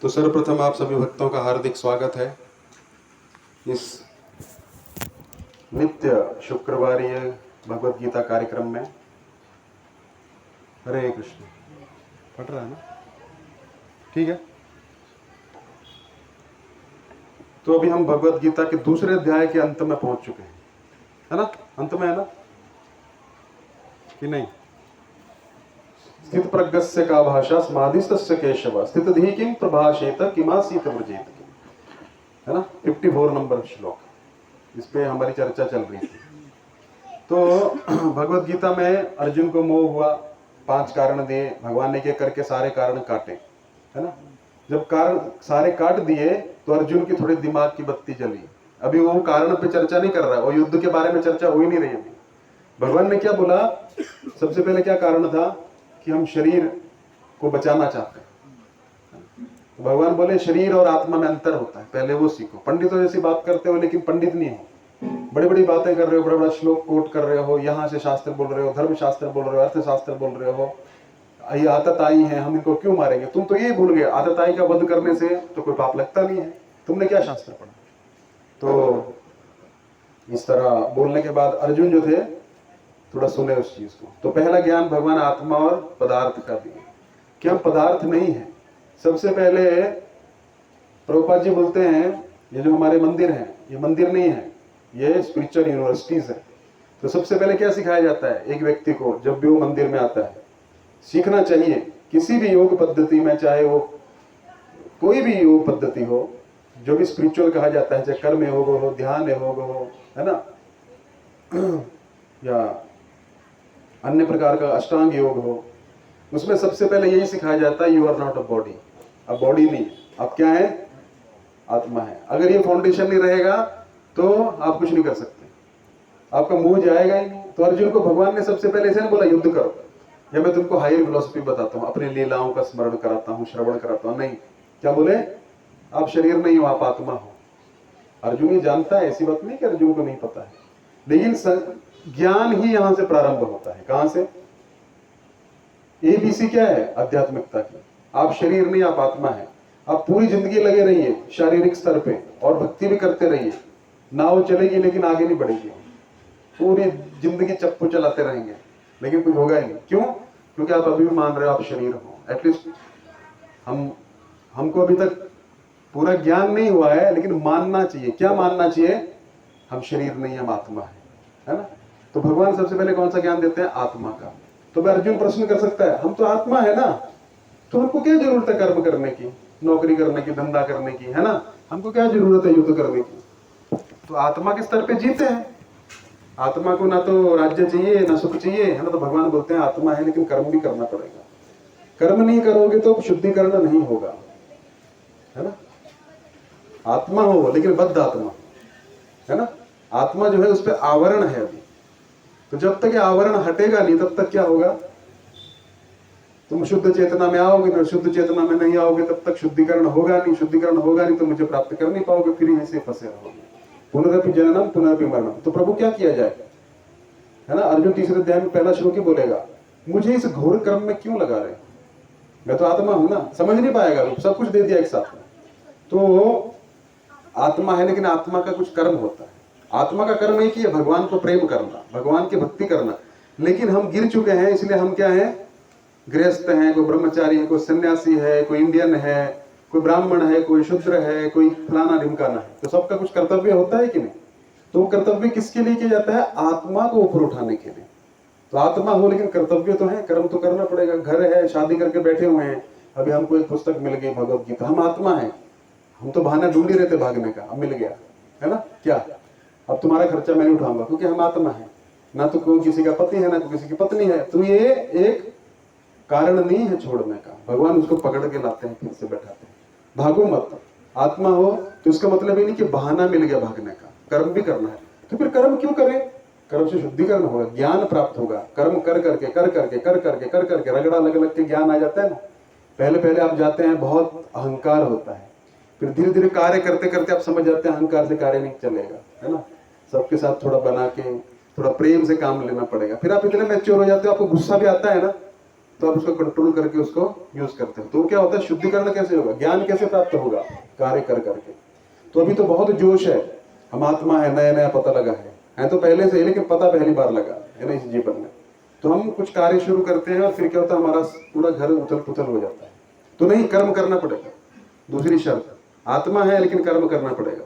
तो सर्वप्रथम आप सभी भक्तों का हार्दिक स्वागत है इस नित्य शुक्रवारीय भगवत गीता कार्यक्रम में। हरे कृष्ण। पढ़ रहा है ना? ठीक है। तो अभी हम भगवत गीता के दूसरे अध्याय के अंत में पहुंच चुके हैं, है ना? अंत में है ना कि नहीं? स्थित प्रज्ञस्य का भाषा समाधिस्तस्य केशव स्थित धी किम प्रभाषेत किमासीत व्रजेत, है ना? 54 नंबर श्लोक, इस पे हमारी चर्चा चल रही थी। तो भगवत गीता में अर्जुन को मोह हुआ, 5 कारण दिए भगवान ने, के करके सारे कारण काटे, है ना? जब कारण सारे काट दिए तो अर्जुन की थोड़ी दिमाग की बत्ती जली। अभी वो कारण पे चर्चा नहीं कर रहा है, वो युद्ध के बारे में चर्चा हो ही नहीं रही। अभी भगवान ने क्या बोला? सबसे पहले क्या कारण था कि हम शरीर को बचाना चाहते हैं। तो भगवान बोले शरीर और आत्मा में अंतर होता है, पहले वो सीखो। पंडितों जैसी बात करते हो लेकिन पंडित नहीं हो, बड़ी बड़ी बातें कर रहे हो, बड़ा बड़ा श्लोक कोट कर रहे हो, यहाँ से शास्त्र बोल रहे हो, धर्म शास्त्र बोल रहे हो, अर्थशास्त्र बोल रहे हो, ये आदत आई है हम इनको क्यों मारेंगे। तुम तो ये भूल गए आदत आई का वध करने से तो कोई पाप लगता नहीं है, तुमने क्या शास्त्र पढ़ा? तो इस तरह बोलने के बाद अर्जुन जो थे थोड़ा सुने उस चीज को। तो पहला ज्ञान भगवान आत्मा और पदार्थ का दिए कि हम पदार्थ नहीं है। सबसे पहले प्रभुपाद जी बोलते हैं ये जो हमारे मंदिर हैं ये मंदिर नहीं है, ये स्पिरिचुअल यूनिवर्सिटीज है। तो सबसे पहले क्या सिखाया जाता है एक व्यक्ति को जब भी वो मंदिर में आता है? सीखना चाहिए किसी भी योग पद्धति में, चाहे वो कोई भी योग पद्धति हो, जो भी स्पिरिचुअल कहा जाता है, चाहे कर्म योग हो, ध्यान योग हो, है ना, या अन्य प्रकार का अष्टांग योग हो, उसमें सबसे पहले यही सिखाया जाता है you are not a body. अब बॉडी नहीं है, अब क्या है? आत्मा है। अगर ये फाउंडेशन नहीं रहेगा तो आप कुछ नहीं कर सकते, आपका मुंह जाएगा ही नहीं। तो अर्जुन को भगवान ने सबसे पहले ऐसे नहीं बोला युद्ध करो, या मैं तुमको हायर फिलोसफी बताता हूँ, अपनी लीलाओं का स्मरण कराता हूँ, श्रवण कराता हूँ। नहीं, क्या बोले? आप शरीर नहीं हो, आप आत्मा हो। अर्जुन ये जानता है, ऐसी बात नहीं कि अर्जुन को नहीं पता है, लेकिन ज्ञान ही यहां से प्रारंभ होता है। कहां से? एबीसी क्या है आध्यात्मिकता की? आप शरीर नहीं, आप आत्मा है। आप पूरी जिंदगी लगे रहिए शारीरिक स्तर पे और भक्ति भी करते रहिए, नाव चलेगी लेकिन आगे नहीं बढ़ेगी। पूरी जिंदगी चप्पू चलाते रहेंगे लेकिन कुछ होगा ही नहीं। क्यों? क्योंकि आप अभी भी मान रहे हो आप शरीर हो। एटलीस्ट हमको अभी तक पूरा ज्ञान नहीं हुआ है, लेकिन मानना चाहिए। क्या मानना चाहिए? हम शरीर नहीं, हम आत्मा है ना? तो भगवान सबसे पहले कौन सा ज्ञान देते हैं? आत्मा का। तो मैं अर्जुन प्रश्न कर सकता है हम तो आत्मा है ना, तो हमको क्या जरूरत है कर्म करने की, नौकरी करने की, धंधा करने की, है ना? हमको क्या जरूरत है युद्ध करने की? तो आत्मा के स्तर पे जीते हैं। आत्मा को ना तो राज्य चाहिए ना सुख चाहिए, है ना? तो भगवान बोलते हैं आत्मा है लेकिन कर्म भी करना पड़ेगा। कर्म नहीं करोगे तो शुद्धिकरण नहीं होगा, है ना? आत्मा हो लेकिन बद्ध आत्मा, है ना? आत्मा जो है उस पर आवरण है अभी, तो जब तक ये आवरण हटेगा नहीं तब तक क्या होगा? तुम शुद्ध चेतना में आओगे ना, शुद्ध चेतना में नहीं आओगे तब तक शुद्धिकरण होगा नहीं, शुद्धिकरण होगा नहीं तो मुझे प्राप्त कर नहीं पाओगे, फिर यहीं से फंसे रहोगे। पुनरपि जननम पुनरपि मरणम। तो प्रभु क्या किया जाए, है ना? अर्जुन तीसरे अध्याय में पहला श्लोक ही बोलेगा मुझे इस घोर कर्म में क्यों लगा रहे, मैं तो आत्मा हूं ना। समझ नहीं पाएगा, सब कुछ दे दिया एक साथ में। तो आत्मा है लेकिन आत्मा का कुछ कर्म होता है। आत्मा का कर्म एक ही है, भगवान को प्रेम करना, भगवान की भक्ति करना। लेकिन हम गिर चुके हैं, इसलिए हम क्या हैं? गृहस्थ हैं, कोई ब्रह्मचारी है, कोई सन्यासी है, कोई इंडियन है, कोई ब्राह्मण है, कोई शूद्र है, कोई फलाना ढिमकाना है। तो सबका कुछ कर्तव्य होता है कि नहीं? तो कर्तव्य किसके लिए किया जाता है? आत्मा को ऊपर उठाने के लिए। तो आत्मा हो लेकिन कर्तव्य तो है, कर्म तो करना पड़ेगा। घर है, शादी करके बैठे हुए हैं, अभी हमको एक पुस्तक मिल गई भगवत गीता, हम आत्मा है। हम तो बहाना ढूंढ ही रहते भागने का, अब मिल गया, है ना? क्या अब तुम्हारा खर्चा मैं नहीं उठाऊंगा क्योंकि हम आत्मा है ना। तो कोई किसी का पति है ना कोई किसी की पत्नी है। तो ये एक कारण नहीं है छोड़ने का, भगवान उसको पकड़ के लाते हैं, फिर से बैठाते हैं। भागो मत। आत्मा हो तो इसका मतलब ये नहीं कि बहाना मिल गया भागने का, कर्म भी करना है। तो फिर कर्म क्यों करें? कर्म से शुद्धिकरण होगा, ज्ञान प्राप्त होगा। कर्म कर करके कर करके कर करके कर करके रगड़ा लग लग के ज्ञान आ जाता है ना। पहले पहले आप जाते हैं, बहुत अहंकार होता है, फिर धीरे धीरे कार्य करते करते आप समझ जाते हैं अहंकार से कार्य नहीं चलेगा, है ना? सबके साथ थोड़ा बना के थोड़ा प्रेम से काम लेना पड़ेगा। फिर आप इतने मैच्योर हो जाते हो, आपको गुस्सा भी आता है ना, तो आप उसको कंट्रोल करके उसको यूज करते हो। तो क्या होता है, शुद्धिकरण कैसे होगा, ज्ञान कैसे प्राप्त होगा, कार्य कर करके। तो अभी तो बहुत जोश है, हम आत्मा है, नया नया पता लगा है तो पहले से, लेकिन पता पहली बार लगा है ना इस जीवन में। तो हम कुछ कार्य शुरू करते हैं और फिर क्या होता है, हमारा पूरा घर उथल पुथल हो जाता है। तो नहीं, कर्म करना पड़ेगा। दूसरी शर्त, आत्मा है लेकिन कर्म करना पड़ेगा।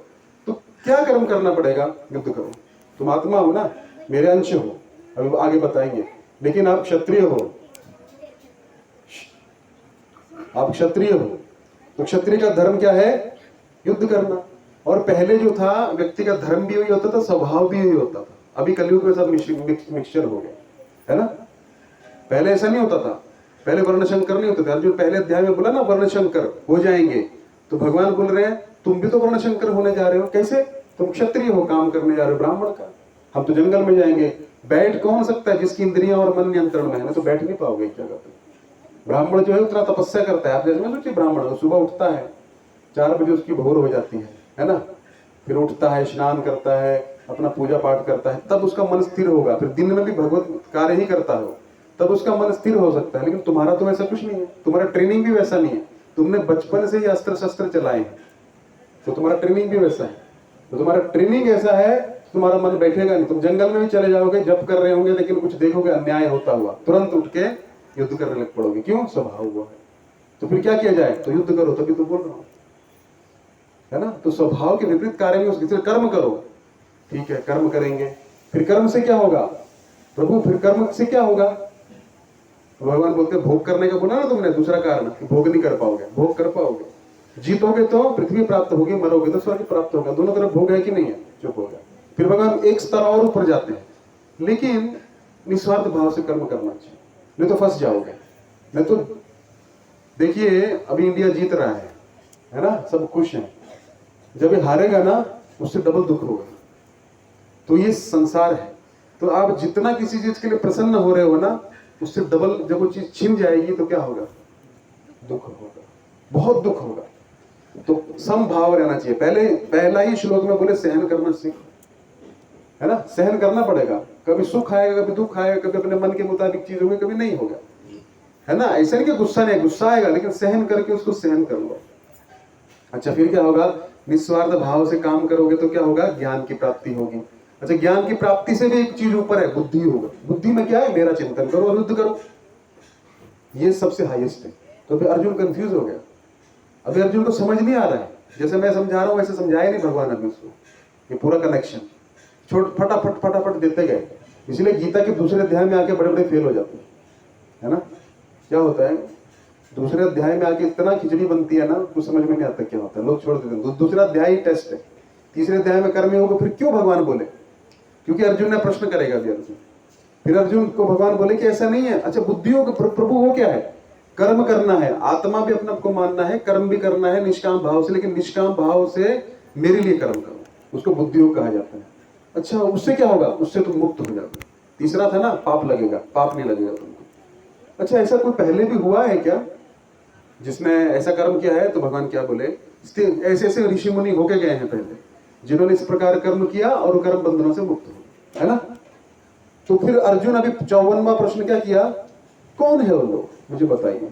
तो क्या कर्म करना पड़ेगा, युद्ध करो। तुम आत्मा हो ना, मेरे अंश हो, अभी आगे बताएंगे। लेकिन आप क्षत्रिय हो, आप क्षत्रिय हो, तो क्षत्रिय का धर्म क्या है, युद्ध करना। और पहले जो था व्यक्ति का धर्म भी वही होता था, स्वभाव भी वही होता था। अभी कलयुग में सब मिक्सचर हो गया है ना। पहले ऐसा नहीं होता था, पहले वर्णशंकर नहीं होते थे। अर्जुन पहले अध्याय में बोला ना वर्णशंकर हो जाएंगे, तो भगवान बोल रहे हैं तुम भी तो वर्णशंकर होने जा रहे हो। कैसे, तुम क्षत्रिय हो, काम करने जा रहे हो ब्राह्मण का। हम तो जंगल में जाएंगे, बैठ कौन सकता है जिसकी इंद्रियां और मन नियंत्रण में है ना, तो बैठ नहीं पाओगे एक जगह पे। ब्राह्मण जो है उतना तपस्या करता है। आप जैसे सोचिए, ब्राह्मण सुबह उठता है, 4 बजे उसकी भोर हो जाती है ना, फिर उठता है, स्नान करता है, अपना पूजा पाठ करता है, तब उसका मन स्थिर होगा। फिर दिन में भी भगवत कार्य ही करता हो, तब उसका मन स्थिर हो सकता है। लेकिन तुम्हारा तो ऐसा कुछ नहीं है, तुम्हारा ट्रेनिंग भी वैसा नहीं है। तुमने बचपन से ही अस्त्र शस्त्र चलाए हैं, तो तुम्हारा ट्रेनिंग भी वैसा है। तो तुम्हारा ट्रेनिंग ऐसा है, तुम्हारा मन बैठेगा नहीं। तुम जंगल में भी चले जाओगे, जप कर रहे होंगे, लेकिन कुछ देखोगे अन्याय होता हुआ, तुरंत उठ के युद्ध करने लग पड़ोगे। क्यों, स्वभाव हुआ है। तो फिर क्या किया जाए, तो युद्ध करो। तभी तो बोल रहा हूं, है ना। तो स्वभाव के विपरीत कार्य में उसके कर्म करो। ठीक है, कर्म करेंगे, फिर कर्म से क्या होगा, प्रभु फिर कर्म से क्या होगा। तो भगवान बोलते हैं भोग करने का बोला ना तुमने, दूसरा कारण कि भोग नहीं कर पाओगे। भोग कर पाओगे, जीतोगे तो पृथ्वी प्राप्त होगी, मरोगे तो स्वर्ग प्राप्त होगा। दोनों तरफ भोग है कि नहीं है, चुप हो गया। फिर भगवान एक स्तर और ऊपर जाते हैं, लेकिन निस्वार्थ भाव से कर्म करना चाहिए, नहीं तो फंस जाओगे। नहीं तो देखिए, अभी इंडिया जीत रहा है ना, सब खुश हैं। जब ये हारेगा ना, उससे डबल दुख होगा। तो ये संसार है। तो आप जितना किसी चीज के लिए प्रसन्न हो रहे हो ना, उससे डबल जब वो चीज छिन जाएगी तो क्या होगा, दुख होगा, बहुत दुख होगा। तो समभाव रहना चाहिए। पहला ही श्लोक में बोले सहन करना सीख, है ना। सहन करना पड़ेगा, कभी सुख आएगा, कभी दुख आएगा, कभी अपने मन के मुताबिक चीज होगी, कभी नहीं होगा, है ना। ऐसा नहीं कि गुस्सा नहीं, गुस्सा आएगा, लेकिन सहन करके उसको सहन कर लो। अच्छा, फिर क्या होगा, निस्वार्थ भाव से काम करोगे तो क्या होगा, ज्ञान की प्राप्ति होगी। अच्छा, ज्ञान की प्राप्ति से भी एक चीज ऊपर है, बुद्धि होगा। बुद्धि में क्या है, मेरा चिंतन करो और युद्ध करो, ये सबसे हाईएस्ट है। तो फिर अर्जुन कंफ्यूज हो गया। अभी अर्जुन को समझ नहीं आ रहा है, जैसे मैं समझा रहा हूं वैसे समझाया नहीं भगवान अभी उसको। ये पूरा कनेक्शन छोड़ फटाफट फटाफट देते गए, इसलिए गीता के दूसरे अध्याय में आके बड़े बड़े फेल हो जाते हैं, है ना। क्या होता है, दूसरे अध्याय में आके इतना खिचड़ी बनती है ना, कुछ समझ में नहीं आता क्या होता है, लोग छोड़ देते हैं। दूसरा अध्याय ही टेस्ट है, तीसरे अध्याय में कर्म योग। फिर क्यों भगवान बोले, क्योंकि अर्जुन ने प्रश्न करेगा अभी अर्जुन। फिर अर्जुन को भगवान बोले कि ऐसा नहीं है। अच्छा, बुद्धि योग प्रभु वो क्या है, कर्म करना है, आत्मा भी अपने को मानना है, कर्म भी करना है निष्काम भाव से, लेकिन निष्काम भाव से मेरे लिए कर्म करो, उसको बुद्धि योग कहा जाता है। अच्छा, उससे क्या होगा, उससे तुम मुक्त हो जाओगे। तीसरा था ना, पाप लगेगा, पाप नहीं लगेगा तुमको। अच्छा, ऐसा कोई पहले भी हुआ है क्या जिसने ऐसा कर्म किया है? तो भगवान क्या बोले, ऐसे ऐसे ऋषि मुनि होके गए हैं पहले, जिन्होंने इस प्रकार कर्म किया और कर्म बंधनों से मुक्त हो, है ना। तो फिर अर्जुन अभी 54वां प्रश्न क्या किया, कौन है वो लोग, मुझे बताइए।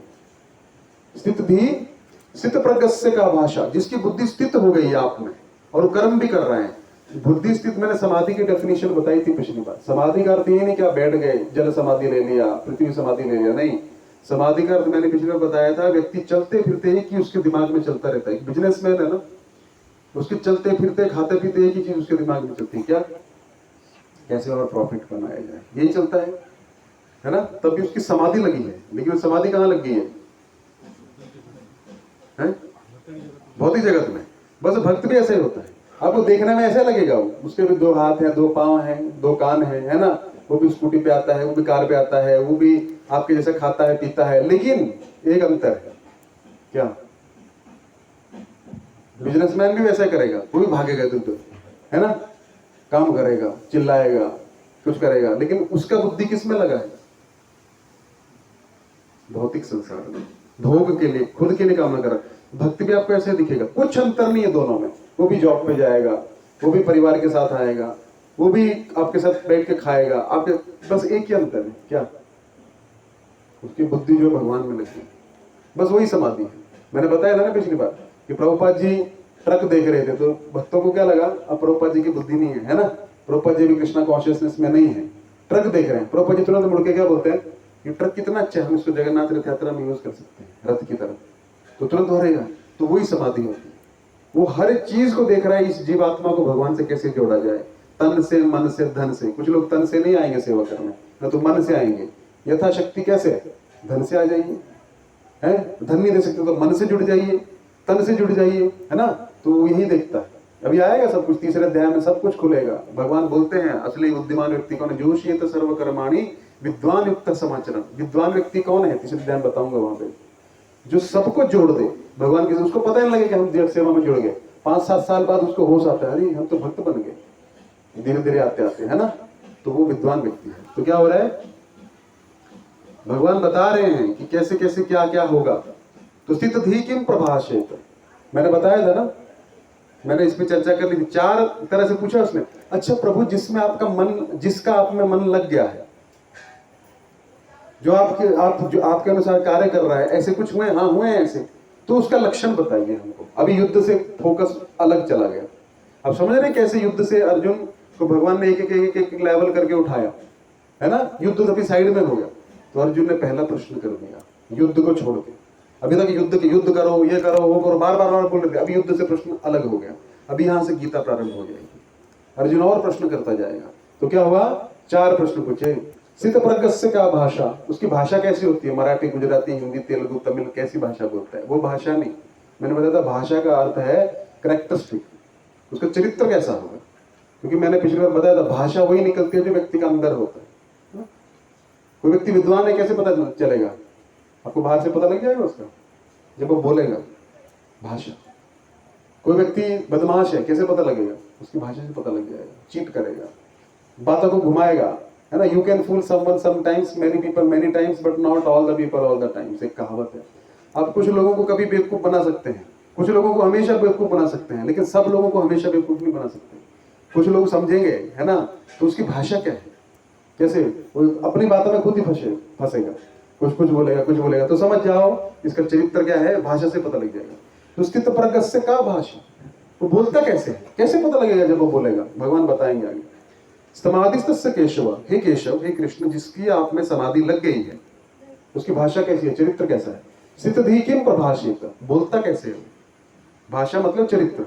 स्थित भी स्थित प्रगस्य का भाषा, जिसकी बुद्धि स्थित हो गई है आप में और कर्म भी कर रहे हैं। बुद्धि स्थित, मैंने समाधि की डेफिनेशन बताई थी पिछली बार। समाधि का अर्थ ये नहीं कि आप बैठ गए, जल समाधि ले लिया, पृथ्वी समाधि ले लिया, नहीं। समाधि का अर्थ मैंने पिछले बार बताया था, व्यक्ति चलते फिरते ही कि उसके दिमाग में चलता रहता है। बिजनेसमैन है ना, उसके चलते फिरते खाते पीते एक ही चीज उसके दिमाग में चलती है, क्या, कैसे और प्रॉफिट बनाया जाए, यही चलता है ना। तब भी उसकी समाधि लगी है, लेकिन समाधि कहाँ लग गई है, भौतिक जगत में। बस भक्त भी ऐसा ही होता है, आपको देखने में ऐसा लगेगा, उसके भी 2 हाथ हैं, 2 पांव हैं, 2 कान हैं, है ना। वो भी स्कूटी पे आता है, वो भी कार पे आता है, वो भी आपके जैसे खाता है पीता है, लेकिन एक अंतर है, क्या, बिजनेसमैन भी वैसा करेगा, वो भी भागेगा इधर, है ना, काम करेगा, चिल्लाएगा, कुछ करेगा, लेकिन उसका बुद्धि किस में लगा है, भौतिक संसार में, भोग के लिए, खुद के लिए काम न कर। भक्ति भी आपको ऐसे दिखेगा, कुछ अंतर नहीं है दोनों में। वो भी जॉब पे जाएगा, वो भी परिवार के साथ आएगा, वो भी आपके साथ बैठ के खाएगा, आपके, बस एक ही अंतर है, क्या, उसकी बुद्धि जो है भगवान में लगी, बस वही समाधि है। मैंने बताया था ना पिछली बार कि प्रभुपाद जी ट्रक देख रहे थे तो भक्तों को क्या लगा, अब प्रभुपाद जी की बुद्धि नहीं है ना, प्रभुपाद जी भी कृष्णा कॉन्शियसनेस में नहीं है, ट्रक देख रहे हैं। प्रभुपाद जी तुरंत मुड़ के क्या बोलते हैं, ये ट्रक कितना अच्छा है, हम इसको जगन्नाथ रथ यात्रा में यूज कर सकते हैं रथ की तरह, तो तुरंत हो रहेगा। तो वही समाधि होती है, वो हर एक चीज को देख रहा है, इस जीवात्मा को भगवान से कैसे जोड़ा जाए, तन से, मन से, धन से। कुछ लोग तन से नहीं आएंगे सेवा करने, न तो मन से आएंगे, यथाशक्ति कैसे, धन से आ जाइए, है धन नहीं दे सकते तो मन से जुड़ जाइए, तन से जुड़ जाइए, है ना। तो यही देखता है, अभी आएगा सब कुछ, तीसरे अध्याय में सब कुछ खुलेगा। भगवान बोलते हैं असली बुद्धिमान व्यक्ति कौन है, जोशियत सर्वकर्माणि विद्वान युक्त समाचरण। विद्वान व्यक्ति कौन है, तीसरे अध्याय में बताऊंगा वहां पे, जो सबको जोड़ दे भगवान के, उसको पता नहीं लगे कि हम देव सेवा में जुड़ गए, 5-7 साल बाद उसको होश आता है, अरे हम तो भक्त बन गए, धीरे धीरे आते आते, है ना। तो वो विद्वान व्यक्ति है। तो क्या हो रहा है, भगवान बता रहे हैं कि कैसे कैसे क्या क्या होगा। तो स्थित धी किम प्रभाषेत, मैंने बताया था ना, मैंने इस पे चर्चा कर ली थी। 4 तरह से पूछा उसने, अच्छा प्रभु जिसमें आपका मन, जिसका आप में मन लग गया है, जो आपके अनुसार कार्य कर रहा है, ऐसे कुछ हुए, हाँ हुए हैं ऐसे, तो उसका लक्षण बताइए हमको। अभी युद्ध से फोकस अलग चला गया। अब समझ रहे कैसे युद्ध से अर्जुन को भगवान ने एक लेवल करके उठाया, है ना। युद्ध तो अभी साइड में हो गया, तो अर्जुन ने पहला प्रश्न कर दिया युद्ध को छोड़ के। अभी तक युद्ध करो, ये करो, वो करो, बार बार बोल रहे थे। अभी युद्ध से प्रश्न अलग हो गया, अभी यहां से गीता प्रारंभ हो जाएगी, अर्जुन और प्रश्न करता जाएगा। तो क्या हुआ, 4 प्रश्न पूछे। सिद्ध प्रगस्य का भाषा, उसकी भाषा कैसी होती है, मराठी, गुजराती, हिंदी, तेलुगु, तमिल, कैसी भाषा बोलता है, वो भाषा नहीं। मैंने बताया था भाषा का अर्थ है कैरेक्टरिस्टिक, उसका चरित्र कैसा होगा। क्योंकि मैंने पिछली बार बताया था भाषा वही निकलती है जो व्यक्ति का अंदर होता है। कोई व्यक्ति विद्वान है कैसे पता चलेगा, आपको बाहर से पता लग जाएगा उसका, जब वो बोलेगा भाषा। कोई व्यक्ति बदमाश है कैसे पता लगेगा, उसकी भाषा से पता लग जाएगा, चीट करेगा, बातों को घुमाएगा, है ना। You can fool someone sometimes, many people many times, but not all the people all the times, एक कहावत है। आप कुछ लोगों को कभी बेवकूफ बना सकते हैं, कुछ लोगों को हमेशा बेवकूफ बना सकते हैं, लेकिन सब लोगों को हमेशा बेवकूफ नहीं बना सकते। कुछ लोग समझेंगे, है ना, तो उसकी भाषा क्या है, कैसे, वो अपनी बातों में खुद ही फंसेगा, कुछ बोलेगा, तो समझ जाओ इसका चरित्र क्या है, भाषा से पता लग जाएगा। तो स्थित प्रगस्य का भाषा, वो बोलता कैसे है, कैसे पता लगेगा जब वो बोलेगा, भगवान बताएंगे आगे। समाधिस्तस्य केशव, हे केशव, हे कृष्ण, जिसकी आप में समाधि लग गई है, उसकी भाषा कैसी है, चरित्र कैसा है। स्थित धी किम प्रभाषित, बोलता कैसे है, भाषा मतलब चरित्र,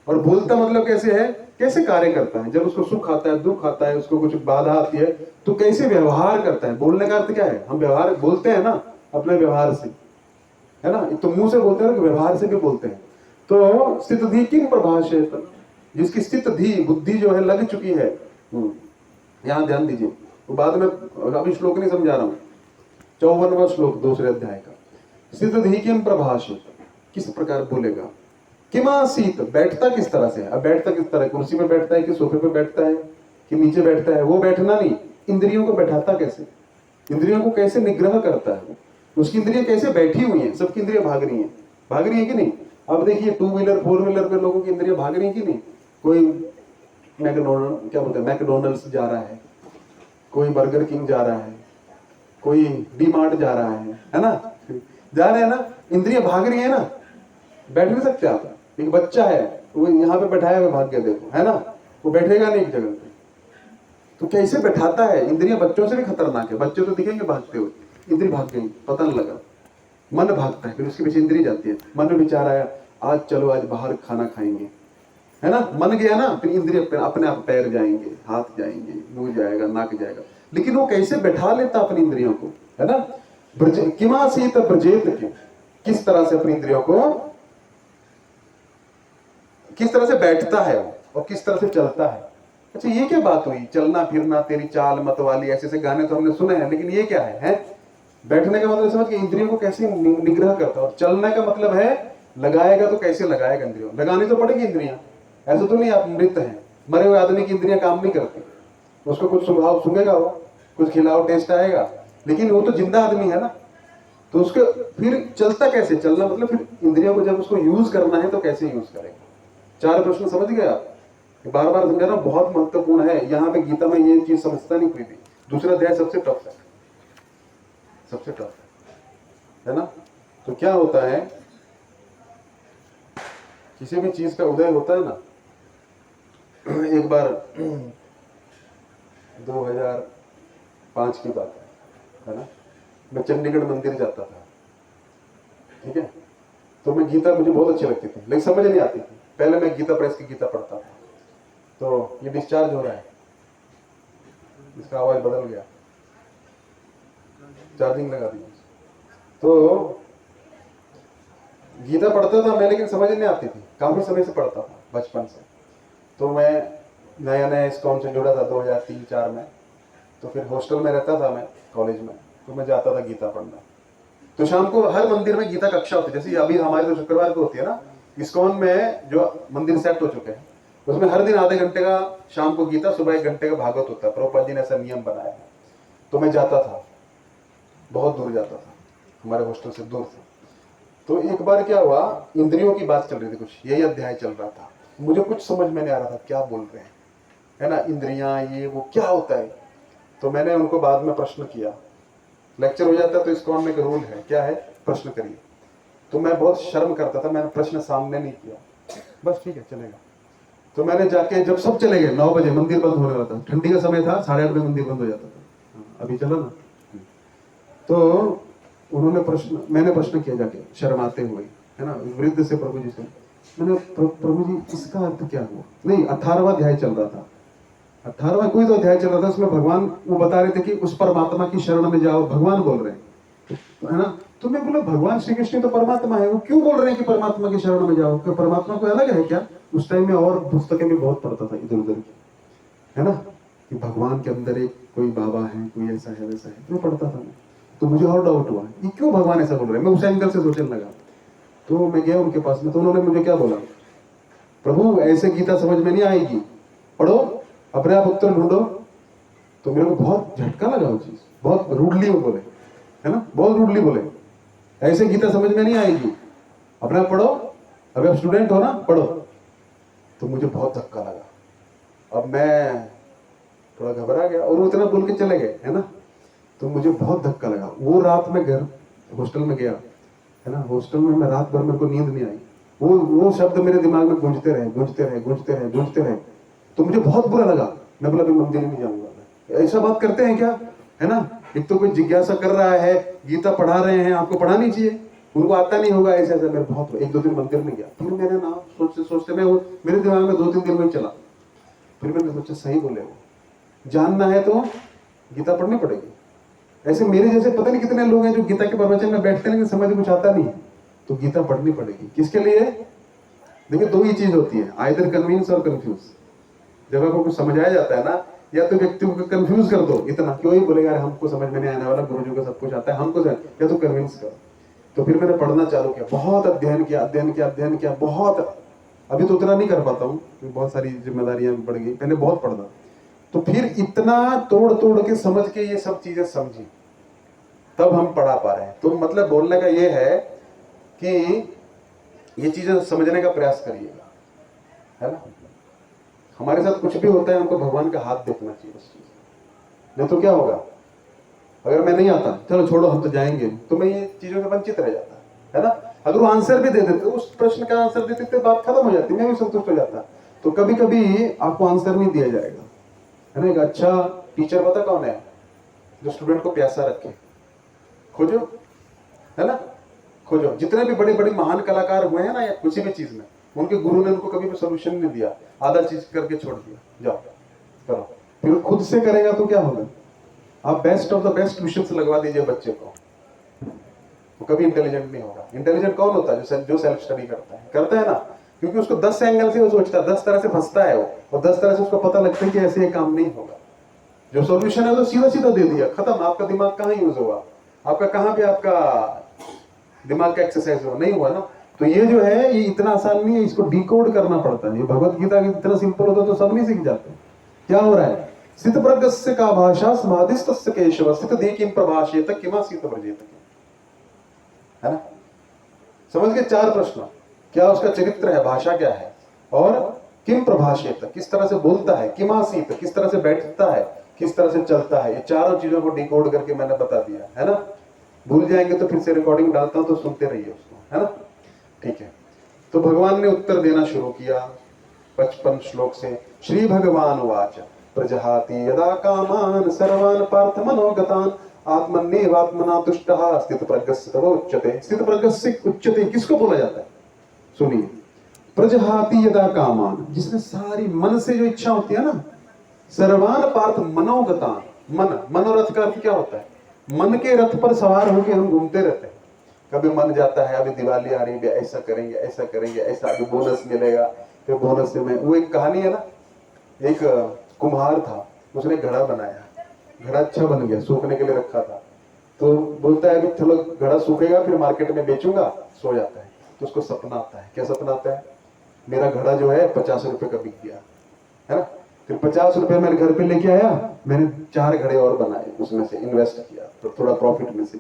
और बोलता मतलब कैसे है, कैसे कार्य करता है, जब उसको सुख आता है, दुख आता है, उसको कुछ बाधा आती है, तो कैसे व्यवहार करता है। बोलने का अर्थ क्या है, हम व्यवहार बोलते हैं ना अपने व्यवहार से, है ना, तो मुंह से बोलते हैं ना, व्यवहार से भी बोलते हैं। तो स्थित धी किम प्रभाषित, जिसकी स्थित धी, बुद्धि जो है लग चुकी है। यहां ध्यान दीजिए, तो बाद में अभी श्लोक नहीं समझा रहा हूं, 54वां श्लोक दूसरे अध्याय का। स्थित धी किम प्रभाषित, किस प्रकार बोलेगा। किमासीत, बैठता किस तरह से है। अब बैठता किस तरह, कुर्सी पे बैठता है कि सोफे पे बैठता है कि नीचे बैठता है, वो बैठना नहीं, इंद्रियों को बैठाता कैसे, इंद्रियों को कैसे निग्रह करता है, उसकी इंद्रियां कैसे बैठी हुई हैं, सबकी इंद्रियां भाग रही है कि नहीं। अब देखिए 2 व्हीलर 4 व्हीलर पे लोगों की इंद्रियां भाग रही है कि नहीं। कोई मैकडोनल्ड्स जा रहा है, कोई बर्गर किंग जा रहा है, कोई डी मार्ट जा रहा है ना, जा रहे हैं ना, इंद्रियां भाग रही है ना, बैठ नहीं सकते आप। एक बच्चा है वो यहाँ पे बैठाया हुआ, भाग गया देखो, है ना, वो बैठेगा नहीं एक जगह पे। तो कैसे बैठाता है, इंद्रियां बच्चों से भी खतरनाक है, बच्चे तो दिखेंगे भागते हुए, इंद्री भाग गई, पता नहीं लगा। मन भागता है, फिर उसके पीछे इंद्री जाती है, मन में विचार आया आज चलो आज बाहर खाना खाएंगे, है ना, मन गया ना, फिर इंद्रिय अपने आप पैर जाएंगे, हाथ जाएंगे, मुंह जाएगा, नाक जाएगा। लेकिन वो कैसे बैठा लेता अपनी इंद्रियों को, है ना। किमासीत ब्रजेत के, किस तरह से अपनी इंद्रियों को, किस तरह से बैठता है और किस तरह से चलता है। अच्छा ये क्या बात हुई, चलना फिरना तेरी चाल मत वाली, ऐसे गाने तो हमने सुने हैं, लेकिन ये क्या है? बैठने का मतलब समझ के इंद्रियों को कैसे निग्रह करता है, और चलने का मतलब है लगाएगा तो कैसे लगाएगा, इंद्रियों लगानी तो पड़ेगी इंद्रियां। ऐसा तो नहीं आप मृत हैं, मरे हुए आदमी की इंद्रियां काम नहीं करती, उसको कुछ सुझाव सुनेगा, वो कुछ खिलाओ टेस्ट आएगा, लेकिन वो तो जिंदा आदमी है ना, तो उसके फिर चलता कैसे, चलना मतलब फिर इंद्रियों को जब उसको यूज करना है तो कैसे यूज करेगा। 4 प्रश्न समझ गए आप, बार बार समझा रहा हूं, बहुत महत्वपूर्ण है। यहाँ पे गीता में ये चीज समझता नहीं कोई भी। दूसरा अध्याय सबसे टफ है, सबसे टफ है। है ना। तो क्या होता है, किसी भी चीज का उदय होता है ना, एक बार 2005 की बात है ना, मैं चंडीगढ़ मंदिर जाता था, ठीक है। तो मैं गीता मुझे बहुत अच्छी लगती थी, लेकिन समझ नहीं आती थी। पहले मैं गीता प्रेस की गीता पढ़ता था। तो ये डिस्चार्ज हो रहा है, इसका आवाज बदल गया, चार्जिंग लगा दी। तो गीता पढ़ता था मैं, लेकिन समझ नहीं आती थी, काफी समय से पढ़ता था, बचपन से। तो मैं नया नया इस्कॉन से जुड़ा था 2003-04 में। तो फिर हॉस्टल में रहता था मैं कॉलेज में, तो मैं जाता था गीता पढ़ना। तो शाम को हर मंदिर में गीता कक्षा होती है, जैसे अभी हमारे तो शुक्रवार को होती है ना। इस्कॉन में जो मंदिर सेट हो चुके हैं, उसमें हर दिन आधे घंटे का शाम को गीता, सुबह 1 घंटे का भागवत होता है। प्रभुपाद जी ने ऐसा नियम बनाया है। तो मैं जाता था, बहुत दूर जाता था, हमारे हॉस्टल से दूर था। तो एक बार क्या हुआ, इंद्रियों की बात चल रही थी, कुछ यही अध्याय चल रहा था। मुझे कुछ समझ में नहीं आ रहा था क्या बोल रहे हैं, है ना, इंद्रियां ये वो क्या होता है। तो मैंने उनको बाद में प्रश्न किया, लेक्चर हो जाता है तो इस्कॉन में एक रूल है, क्या है, प्रश्न करिए। तो मैं बहुत शर्म करता था, मैंने प्रश्न सामने नहीं किया, बस ठीक है चलेगा। तो मैंने जाके, जब सब चले गए 9 बजे मंदिर बंद होने वाला था, ठंडी का समय था, 8:30 बजे मंदिर बंद हो जाता था, अभी चला ना। तो मैंने प्रश्न किया जाके शर्माते हुए, है ना, वृद्ध से, प्रभु जी से। मैंने प्रभु जी इसका अर्थ क्या हुआ, नहीं 18वां अध्याय चल रहा था, 18वां कोई तो अध्याय चल रहा था, उसमें भगवान वो बता रहे थे कि उस परमात्मा की शरण में जाओ, भगवान बोल रहे हैं, है ना। तो मैं बोला भगवान श्री कृष्ण तो परमात्मा है, वो क्यों बोल रहे हैं कि परमात्मा की शरण में जाओ, क्या परमात्मा कोई अलग है क्या। उस टाइम में और पुस्तकें भी बहुत पढ़ता था इधर उधर की, है ना, कि भगवान के अंदर एक कोई बाबा है, कोई ऐसा है वैसा है, तो पढ़ता था मैं। तो मुझे और डाउट हुआ ये क्यों भगवान ऐसा बोल रहे हैं, मैं उस एंगल से सोचने लगा। तो मैं गया उनके पास में, तो उन्होंने मुझे क्या बोला, प्रभु ऐसे गीता समझ में नहीं आएगी, पढ़ो, अपने आप उत्तर ढूंढो। तो मेरे को बहुत झटका लगा वो चीज, बहुत रूडली वो बोले, है ना, बहुत रूडली बोले, ऐसे गीता समझ में नहीं आएगी, अपने आप पढ़ो, अभी आप स्टूडेंट हो ना, पढ़ो। तो मुझे बहुत धक्का लगा, अब मैं थोड़ा घबरा गया, और वो इतना बोल के चले गए, है ना। तो मुझे बहुत धक्का लगा। वो रात में घर हॉस्टल में गया, है ना, हॉस्टल में मैं रात भर, मेरे को नींद नहीं आई। वो शब्द मेरे दिमाग में गूंजते रहे, गूंजते रहे, गूंजते रहे, गूंजते रहे। तो मुझे बहुत बुरा लगा। मैं बोला अभी मंदिर नहीं जाऊंगा। ऐसा बात करते हैं क्या, है ना। एक तो कोई जिज्ञासा कर रहा है, गीता पढ़ा रहे हैं, आपको पढ़ानी चाहिए, उनको आता नहीं होगा, ऐसा ऐसा। मेरे बहुत 1-2 दिन मंदिर में गया, फिर मैंने ना सोचते सोचते मैं मेरे दिमाग में 2-3 दिन में चला। फिर मैंने सोचा सही बोले, वो जानना है तो गीता पढ़नी पड़ेगी। ऐसे मेरे जैसे पता नहीं कितने लोग हैं जो गीता के प्रवचन में बैठते हैं, लेकिन समझ कुछ आता नहीं, तो गीता पढ़नी पड़ेगी। किसके लिए, देखिए 2 ही चीज होती है, आइदर कन्विंस और कंफ्यूज। जब आपको कुछ समझाया जाता है ना, या तो व्यक्ति को कंफ्यूज कर दो इतना, क्यों ही बोलेगा हमको समझ में नहीं आने वाला, गुरुजी को सब कुछ आता है, हमको समझ, या तो कन्विंस करो। तो फिर मैंने पढ़ना चालू किया, बहुत अध्ययन किया, अध्ययन किया, अध्ययन किया, बहुत। अभी तो उतना नहीं कर पाता हूँ, बहुत सारी जिम्मेदारियां बढ़ गई, पहले बहुत पढ़ता। तो फिर इतना तोड़ तोड़ के समझ के ये सब चीजें समझी, तब हम पढ़ा पा रहे हैं। तो मतलब बोलने का ये है कि ये चीजें समझने का प्रयास करिएगा, है ना। हमारे साथ कुछ भी होता है, हमको भगवान का हाथ देखना चाहिए उस चीज। नहीं तो क्या होगा, अगर मैं नहीं आता, चलो छोड़ो हम तो जाएंगे, तो मैं ये चीजों से वंचित रह जाता, है ना। अगर वो आंसर भी दे देते, उस प्रश्न का आंसर दे देते, बात खत्म हो जाती, मैं भी संतुष्ट हो जाता। तो कभी कभी आपको आंसर नहीं दिया जाएगा, है ना। एक अच्छा टीचर पता कौन है, जो स्टूडेंट को प्यासा रखे। खोजो, है ना, खोजो। जितने भी बड़े बड़े महान कलाकार हुए हैं ना, या किसी भी चीज में, उनके गुरु ने उनको कभी भी सोल्यूशन नहीं दिया, आधा चीज करके छोड़ दिया, जाओ करो। फिर खुद से करेगा तो क्या होगा, आप best of the best tuition लगवा दीजिए बच्चे को, वो कभी इंटेलिजेंट नहीं होगा। इंटेलिजेंट कौन होता है, जो सेल्फ स्टडी करता है ना, क्योंकि उसको 10 एंगल से वो सोचता है, 10 तरह से फंसता है वो, और 10 तरह से उसको पता लगता है कि ऐसे ये काम नहीं होगा। जो सॉल्यूशन है तो सीधा सीधा दे दिया, खत्म। आपका दिमाग कहाँ यूज हुआ, आपका कहाँ पे आपका दिमाग का एक्सरसाइज हुआ, नहीं हुआ ना। तो ये जो है, ये इतना आसान नहीं है, इसको डिकोड करना पड़ता है। ये भगवत गीता इतना सिंपल होता तो सब नहीं सीख जाते। क्या हो रहा है, स्थित प्रगस्य का भाषा समाधिस्तस्य केशव स्थित दीकिम प्रभाषेत किमासीत व्रजेत, है ना। समझ के 4 प्रश्न, क्या उसका चरित्र है, भाषा क्या है, और किम प्रभाषेत किस तरह से बोलता है, किमासीत किस तरह से बैठता है, किस तरह से चलता है। ये चारों चीजों को डिकोड करके मैंने बता दिया, है ना। भूल जाएंगे तो फिर से रिकॉर्डिंग डालता हूं तो सुनते रहिए उसको, है ना। ठीक है, तो भगवान ने उत्तर देना शुरू किया 55 श्लोक से। श्री भगवान वाच प्रजहाति यदा कामान सर्वान पार्थ मनोगतान आत्मन्येवात्मना तुष्टः स्थित प्रज्ञस्य तदोच्यते। स्थित प्रज्ञस्य उच्यते किसको बोला जाता है? सुनिए, प्रजहाति यदा कामान, जिसने सारी मन से जो इच्छा होती है ना, सर्वान पार्थ मनोगतान, मन, मनोरथ का अर्थ क्या होता है? मन के रथ पर सवार होकर हम घूमते रहते हैं। कभी मन जाता है अभी दिवाली आ रही है, ऐसा करेंगे, ऐसा करेंगे, ऐसा अभी बोनस मिलेगा, फिर बोनस में वो एक कहानी है ना, एक कुम्हार था, उसने घड़ा बनाया, घड़ा अच्छा बन गया, सूखने के लिए रखा था, तो बोलता है अभी चलो घड़ा सूखेगा फिर मार्केट में बेचूंगा, सो जाता है। तो उसको सपना आता है, क्या सपना आता है? मेरा घड़ा जो है 50 रुपए का बिक गया, है ना। फिर 50 रुपए मेरे घर पे लेके आया, मैंने 4 घड़े और बनाए, उसमें से इन्वेस्ट किया तो थोड़ा प्रॉफिट में से,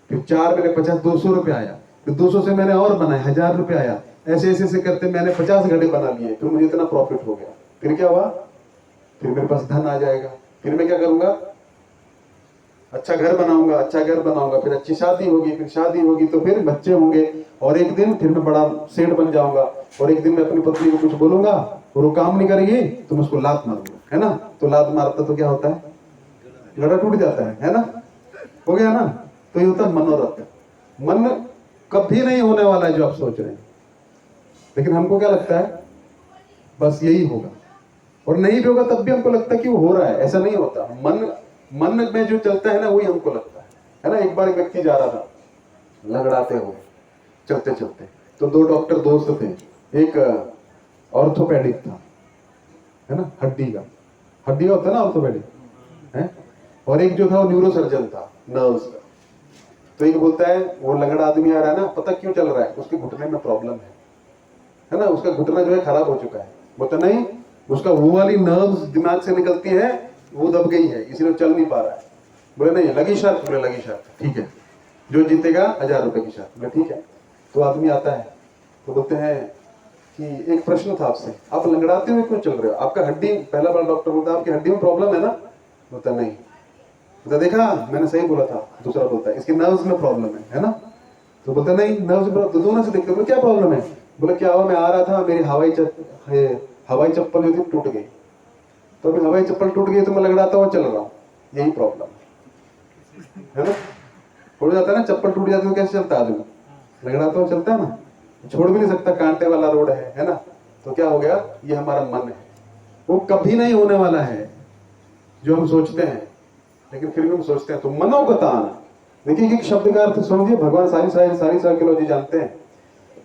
फिर 4 मैंने 50, 200 रुपए आया, फिर 200 से मैंने और बनाए, 1000 रुपए आया, ऐसे ऐसे ऐसे करते मैंने 50 घड़े बना लिए, फिर मुझे इतना प्रॉफिट हो गया। फिर क्या हुआ? फिर मेरे पास धन आ जाएगा, फिर मैं क्या करूंगा? अच्छा घर बनाऊंगा, अच्छा घर बनाऊंगा, फिर अच्छी शादी होगी, फिर शादी होगी तो फिर बच्चे होंगे, और एक दिन फिर मैं बड़ा सेठ बन जाऊंगा, और एक दिन मैं अपनी पत्नी को कुछ बोलूंगा और वो काम नहीं करेगी तो मैं उसको लात मारूंगा, है ना। तो लात मारता तो क्या होता है? घड़ा टूट जाता है ना। हो गया ना। तो ये होता है मनोरथ। मन कभी नहीं होने वाला है जो आप सोच रहे हैं, लेकिन हमको क्या लगता है? बस यही होगा, और नहीं भी होगा तब भी हमको लगता है कि वो हो रहा है। ऐसा नहीं होता। मन में जो चलता है ना वही हमको लगता है ना। एक बार एक व्यक्ति जा रहा था लंगड़ाते हुए चलते चलते, तो 2 डॉक्टर दोस्त थे, एक ऑर्थोपेडिक था, है ना, हड्डी का होता है ना ऑर्थोपेडिक, है, और एक जो था वो न्यूरोसर्जन था, नर्व्स का। तो एक बोलता है वो लंगड़ा आदमी आ रहा है ना, पता क्यों चल रहा है? उसके घुटने में प्रॉब्लम है ना, उसका घुटना जो है खराब हो चुका है। बोलता नहीं, उसका वो वाली नर्व्स दिमाग से निकलती है, वो दब गई है, इसलिए चल नहीं पा रहा है। बोले नहीं, लगी शर्त। बोले लगी शर्त, ठीक है, जो जीतेगा 1000 रुपए की शर्त। बोले ठीक है। तो आदमी आता है तो बोलते हैं कि एक प्रश्न था आपसे, आप लंगड़ाते हुए क्यों चल रहे हो? आपका हड्डी, पहला बार डॉक्टर बोलता है आपकी हड्डी में प्रॉब्लम है ना? बोलता नहीं। बोलता देखा मैंने सही बोला था। दूसरा बोलता है इसकी नर्व्स में प्रॉब्लम है ना? तो बोलता नहीं, नर्व्स में प्रॉब्लम। तो दोनों से देखते, बोले क्या प्रॉब्लम है? बोले क्या हुआ, मैं आ रहा था, मेरी हवाई चप्पल जो थी टूट गई, तो अभी हवाई चप्पल टूट गई तो मैं लंगड़ाता हुआ चल रहा हूँ, यही प्रॉब्लम है ना। टूट जाता है ना, चप्पल टूट जाती है तो कैसे चलता है आदमी? लंगड़ाता हुआ चलता है ना, छोड़ भी नहीं सकता, कांटे वाला रोड है ना। तो क्या हो गया? ये हमारा मन है, वो कभी नहीं होने वाला है जो हम सोचते हैं, लेकिन फिर भी हम सोचते हैं। तो मनोगतान, देखिए एक शब्द का अर्थ समझिए, भगवान सारी साइकोलॉजी जानते हैं।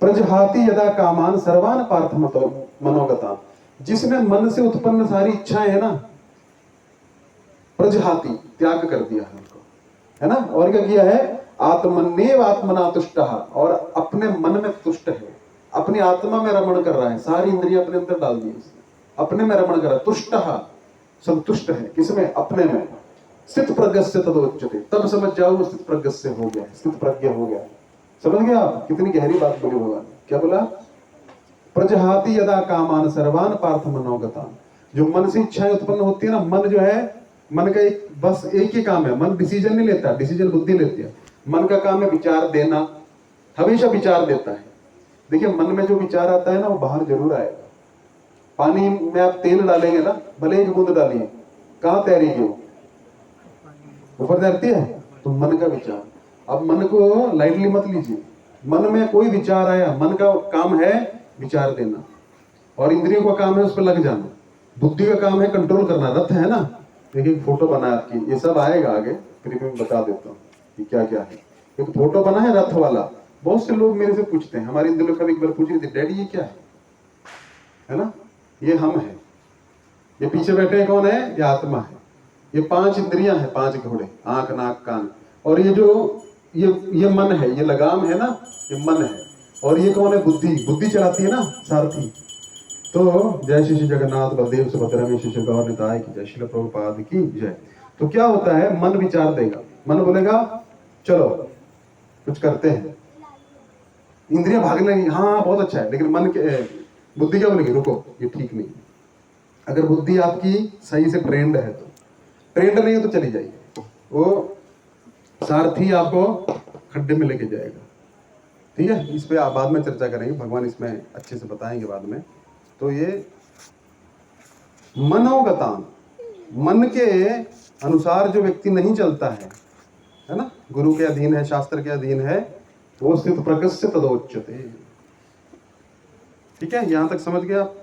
प्रजहाति यदा कामान सर्वान पार्थ मनोगतान, जिसने मन से उत्पन्न सारी इच्छाएं है ना, प्रजहाति, त्याग कर दिया है उनको, है ना। और क्या किया है? आत्मन्येव आत्मना तुष्टः, और अपने मन में तुष्ट है, अपनी आत्मा में रमण कर रहा है, सारी इंद्रियां अपने अंदर डाल दी उसने, अपने में रमण कर रहा है। तुष्टः, संतुष्ट है, किसमें? अपने में। स्थित प्रज्ञस्य तदोच्यते, तब समझ जाओ स्थित प्रज्ञस्य हो गया, स्थित प्रज्ञ हो गया। समझ गया आप? कितनी गहरी बात बोली भगवान ने। क्या बोला? प्रजहाति यदा कामान सर्वान पार्थ मनोगतान, जो मन से इच्छाएं उत्पन्न होती है ना, मन जो है, मन का बस एक ही काम है, मन डिसीजन नहीं लेता, डिसीजन बुद्धि लेती है। मन का काम है विचार देना, हमेशा विचार देता है। देखिए मन में जो विचार आता है ना वो बाहर जरूर आएगा। पानी में आप तेल डालेंगे ना, भले एक बूंद डालिए, कहां तैरेगी वो? ऊपर तैरती है। तो मन का विचार, अब मन को लाइटली मत लीजिए। मन में कोई विचार आया, मन का काम है विचार देना, और इंद्रियों का काम है उस पर लग जाना, बुद्धि का काम है कंट्रोल करना। रथ है ना, देखिए फोटो बना आपकी, ये सब आएगा आगे, फिर मैं बता देता हूँ कि क्या क्या है। एक फोटो बना है रथ वाला, बहुत से लोग मेरे से पूछते हैं, हमारे इंद्रियों का एक बार पूछ रही थी, डैडी ये क्या है ना? ये हम है, ये पीछे बैठे कौन है? ये आत्मा है। ये 5 इंद्रियां हैं, 5 घोड़े, आंख नाक कान, और ये जो ये मन है, ये लगाम है ना, ये मन है। और ये कौन है? बुद्धि, बुद्धि चलाती है ना, सारथी। तो जय श्री जगन्नाथ बलदेव सुभद्रा में श्री गौर निताय की जय, श्रील प्रभुपाद की जय। तो क्या होता है? मन विचार देगा, मन बोलेगा चलो कुछ करते हैं, इंद्रियां भागने लगेंगी, हाँ बहुत अच्छा है, लेकिन मन के बुद्धि क्या बोलेगी? रुको, ये ठीक नहीं। अगर बुद्धि आपकी सही से ट्रेंड है तो, ट्रेंड नहीं है तो चली जाइए। वो सारथी आपको खड्डे में लेके जाएगा। ठीक है, इस पे आप बाद में चर्चा करेंगे, भगवान इसमें अच्छे से बताएंगे बाद में। तो ये मनोगतान, मन के अनुसार जो व्यक्ति नहीं चलता है ना, गुरु के अधीन है, शास्त्र के अधीन है, वो स्थित प्रकस्य तदोच्यते। ठीक है, यहां तक समझ गए आप?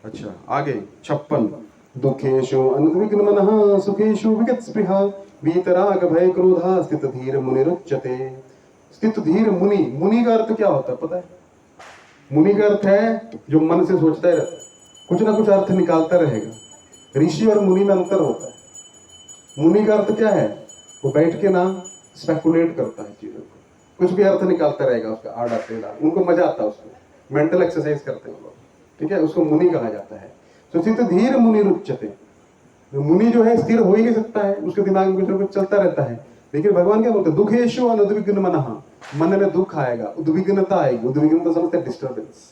अच्छा, आगे 56। दुखेशु अनुद्विग्न मनः सुखेशु विगत स्पृहा वीतराग भय क्रोधा स्थित धीर मुनिरुच्यते। स्थित धीर मुनि, मुनि का अर्थ क्या होता है पता है? मुनि का अर्थ है जो मन से सोचता है, कुछ ना कुछ अर्थ निकालता रहेगा। ऋषि और मुनि में अंतर होता है। मुनि का अर्थ क्या है? वो बैठ के ना स्पेकुलेट करता है चीजों को, कुछ भी अर्थ निकालता रहेगा उसका आड़ा टेढ़ा, उनको मजा आता है, उसको मेंटल एक्सरसाइज करते हैं लोग। ठीक है, उसको मुनि कहा जाता है। तो स्थित धीर मुनि रुच्यते, मुनि जो है स्थिर हो ही नहीं सकता है, उसके दिमाग में कुछ ना कुछ चलता रहता है। लेकिन भगवान क्या बोलते हैं? दुखेशु अनुद्विग्न मनः, मन में दुख आएगा, उद्विग्नता आएगी, उद्विग्नता समझते हैं डिस्टर्बेंस।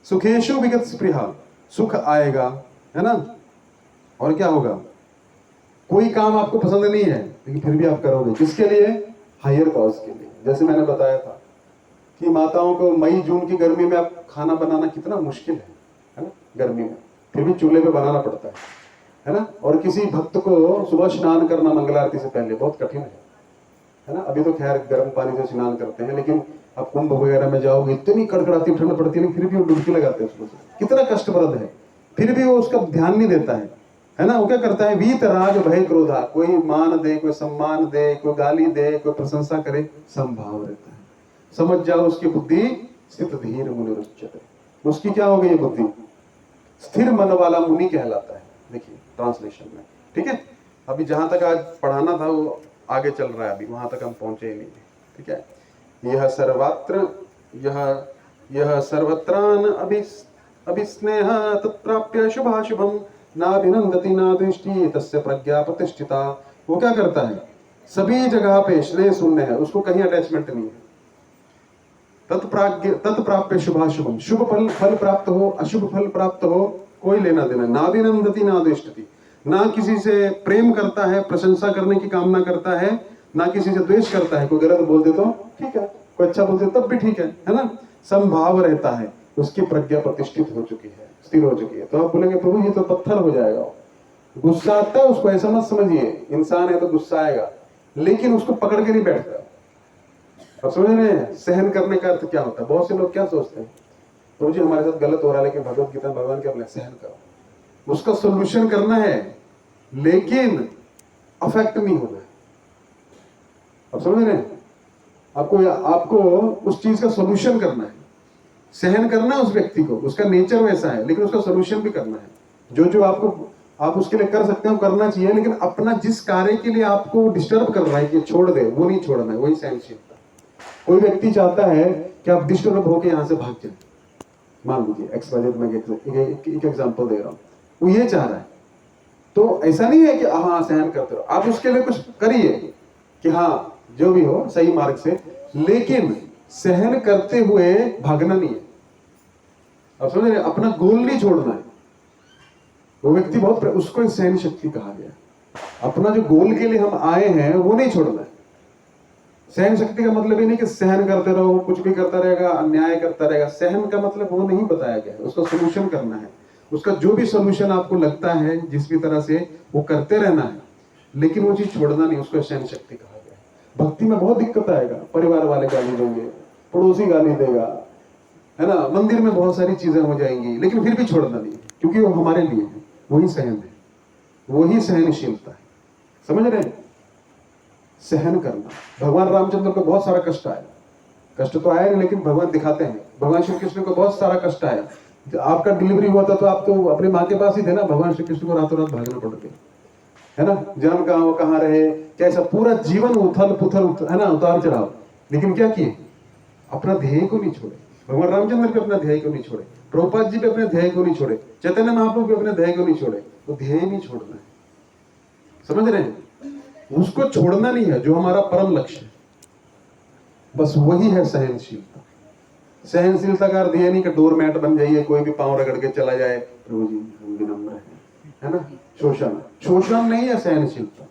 सुखेशु विगत स्पृहा, सुख आएगा, है ना। और क्या होगा? कोई काम आपको पसंद नहीं है लेकिन फिर भी आप करोगे, किसके लिए? हायर कॉज के लिए। जैसे मैंने बताया था कि माताओं को मई जून की गर्मी में आप खाना बनाना कितना मुश्किल है ना, गर्मी में, फिर भी चूल्हे पे बनाना पड़ता है ना। और किसी भक्त को सुबह स्नान करना मंगल आरती से पहले बहुत कठिन है ना। अभी तो खैर गर्म पानी से स्नान करते हैं, लेकिन आप कुंभ वगैरह में जाओगे, इतनी कड़कड़ाती ठंड पड़ती है, फिर भी वो डुबकी लगाते हैं उसमें, कितना कष्टप्रद है, फिर भी वो उसका ध्यान नहीं देता है ना। वो क्या करता है? वीत राग भय क्रोधा, कोई मान दे, कोई सम्मान दे, कोई गाली दे, कोई प्रशंसा करे, संभाव रहता है। समझ जाओ उसकी बुद्धि स्थित धीर मुनि रुच्यते, उसकी क्या हो गई ये बुद्धि? स्थिर मन वाला मुनि कहलाता है। देखिए ट्रांसलेशन में, ठीक है। अभी जहां तक आज पढ़ाना था वो आगे चल रहा है, अभी वहां तक हम पहुंचे ही नहीं। ठीक है, यह सर्वत्र यह सर्वत्रान अभिस्नेह तत्प्राप्य शुभाशुभम नाभिनंदति नादृष्टि तस्य प्रज्ञा प्रतिष्ठिता। वो क्या करता है? सभी जगह पे स्नेह शून्य है, उसको कहीं अटैचमेंट नहीं है। तत्प्राप्य शुभाशुभम, शुभ फल प्राप्त हो, अशुभ फल प्राप्त हो, कोई लेना देना। नाभिनंदति नादृष्टि, ना किसी से प्रेम करता है, प्रशंसा करने की कामना करता है, ना किसी से द्वेष करता है। कोई गलत बोल दे तो ठीक है, कोई अच्छा बोल दे तब भी ठीक है ना। संभाव रहता है, उसकी प्रज्ञा प्रतिष्ठित हो चुकी है, स्थिर हो चुकी है। तो आप बोलेंगे प्रभु ये तो पत्थर हो जाएगा। गुस्सा आता है उसको, ऐसा मत समझिए, इंसान है तो गुस्सा आएगा, लेकिन उसको पकड़ के नहीं बैठता। अब समझ रहे हैं सहन करने का अर्थ क्या होता है? बहुत से लोग क्या सोचते हैं, प्रभु जी हमारे साथ गलत हो रहा है, लेकिन भगवत गीता भगवान क्या बोले? सहन करो, उसका सोल्यूशन करना है, लेकिन अफेक्ट नहीं होना है। अब समझ रहे हैं? आपको उस चीज का सोल्यूशन करना है, सहन करना है उस व्यक्ति को, उसका नेचर वैसा है, लेकिन उसका सोल्यूशन भी करना है। जो आप उसके लिए कर सकते हो करना चाहिए, लेकिन अपना जिस कार्य के लिए आपको डिस्टर्ब कर रहा है कि छोड़ दे, वो नहीं छोड़ना है, वही सहनशीलता। कोई व्यक्ति चाहता है कि आप डिस्टर्ब होकर यहां से भाग जाए, मान लीजिए एक्सवाइजेड, मैं एक एग्जांपल दे रहा हूं, वो ये चाह रहा है, तो ऐसा नहीं है कि हाँ सहन करते रहो, आप उसके लिए कुछ करिए कि हाँ जो भी हो सही मार्ग से, लेकिन सहन करते हुए भागना नहीं है। अब समझ रहे, अपना गोल नहीं छोड़ना है। वो व्यक्ति बहुत, उसको सहन शक्ति कहा गया। अपना जो गोल के लिए हम आए हैं वो नहीं छोड़ना है। सहन शक्ति का मतलब ये नहीं कि सहन करते रहो, कुछ भी करता रहेगा, अन्याय करता रहेगा। सहन का मतलब वो नहीं बताया गया है, उसका सोल्यूशन करना है। उसका जो भी सोल्यूशन आपको लगता है जिस भी तरह से, वो करते रहना है, लेकिन वो चीज छोड़ना नहीं, उसको सहन शक्ति कहा गया है। भक्ति में बहुत दिक्कत आएगा, परिवार वाले गाली देंगे, पड़ोसी गाली देगा, है ना, मंदिर में बहुत सारी चीजें हो जाएंगी, लेकिन फिर भी छोड़ना नहीं, क्योंकि वो हमारे लिए है। वही सहन है, वही सहनशीलता है। समझ रहे हैं? सहन करना। भगवान रामचंद्र को बहुत सारा कष्ट आया, कष्ट तो आया नहीं, लेकिन भगवान दिखाते हैं। भगवान श्री कृष्ण को बहुत सारा कष्ट आया। आपका डिलीवरी हुआ था तो आप तो अपनी माँ के पास ही थे ना, भगवान श्री कृष्ण को रातों रात भागना पड़ गया, है ना। जन्म कहाँ रहे, कैसा पूरा जीवन उथल पुथल, है ना, उतार चढ़ाव, लेकिन क्या किए? अपना ध्येय को नहीं छोड़े। भगवान रामचंद्र भी अपना ध्येय को नहीं छोड़े, प्रभुपाद जी भी अपने ध्येय को नहीं छोड़े, चैतन्य महाप्रभु भी अपने ध्येय को नहीं छोड़े। तो ध्येय नहीं छोड़ना है, समझ रहे हैं? उसको छोड़ना नहीं है, जो हमारा परम लक्ष्य है, बस वही है सहनशीलता। सहनशीलता का अर्थ यह नहीं कि डोरमैट बन जाइए, कोई भी पांव रगड़ के चला जाए, प्रभु जी हम विनम्र हैं, है ना। शोषण नहीं है सहनशीलता।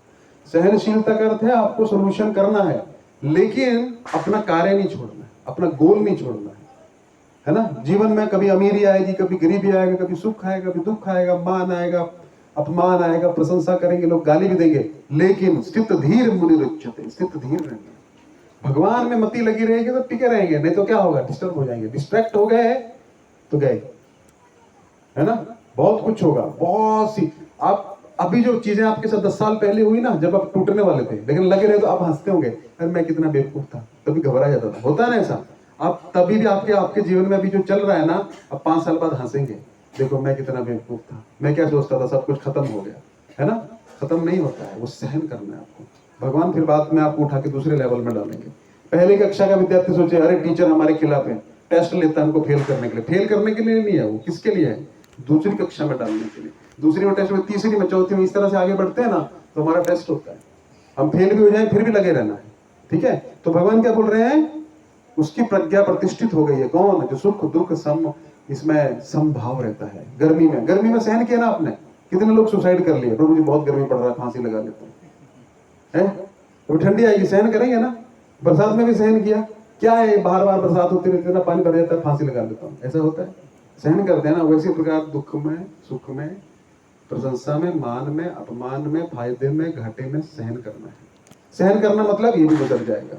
सहनशीलता का अर्थ है आपको सोल्यूशन करना है, लेकिन अपना कार्य नहीं छोड़ना है, अपना गोल नहीं छोड़ना है ना। जीवन में कभी अमीरी आएगी, कभी गरीबी आएगा, कभी सुख आएगा, कभी दुख आएगा, मान आएगा, अपमान आएगा, प्रशंसा करेंगे लोग, गाली भी देंगे, लेकिन स्थित धीर मुनिरुच्यते, स्थित धीर रहेंगे। भगवान में मति लगी रहेगी तो टिके रहेंगे, नहीं तो क्या होगा, डिस्टर्ब हो जाएंगे। डिस्ट्रैक्ट हो गए तो गए, है ना। बहुत कुछ होगा, बहुत सी। आप अभी जो चीजें आपके साथ 10 साल पहले हुई ना, जब आप टूटने वाले थे, लेकिन लगे रहे तो आप हंसते होंगे, अरे मैं कितना बेवकूफ था, तभी घबरा जाता था। होता है ना ऐसा। आप तभी भी आपके जीवन में अभी जो चल रहा है ना, अब 5 साल बाद हंसेंगे, देखो मैं कितना बेवकूफ था, मैं क्या सोचता था, सब कुछ खत्म हो गया, है ना। खत्म नहीं होता है, वो सहन करना है आपको। भगवान फिर बाद में आपको उठा के दूसरे लेवल में डालेंगे। पहली कक्षा का विद्यार्थी सोचे, अरे टीचर हमारे खिलाफ है, टेस्ट लेता है हमको फेल करने के लिए। फेल करने के लिए नहीं है वो, किसके लिए है, दूसरी कक्षा में डालने के लिए। दूसरी में टेस्ट में, तीसरी में, चौथी में, इस तरह से आगे बढ़ते हैं ना, तो हमारा टेस्ट होता है। हम फेल भी हो जाए फिर भी लगे रहना है, ठीक है। तो भगवान क्या बोल रहे हैं, उसकी प्रज्ञा प्रतिष्ठित हो गई है। कौन, जो सुख दुख सम, इसमें समभाव रहता है। गर्मी में सहन किया ना आपने, कितने लोग सुसाइड कर लिए, प्रभु जी बहुत गर्मी पड़ रहा है, फांसी लगा लेते हैं। तो ठंडी आएगी, सहन करेंगे ना। बरसात में भी सहन किया, क्या है, बार बार बरसात होती रहती है ना, पानी भर जाता है, फांसी लगा लेता हूँ, ऐसा होता है, सहन करते हैं ना। वैसे प्रकार दुख में, सुख में, प्रशंसा में, मान में, अपमान में, फायदे में, घाटे में सहन करना है। सहन करना मतलब ये भी गुजर जाएगा,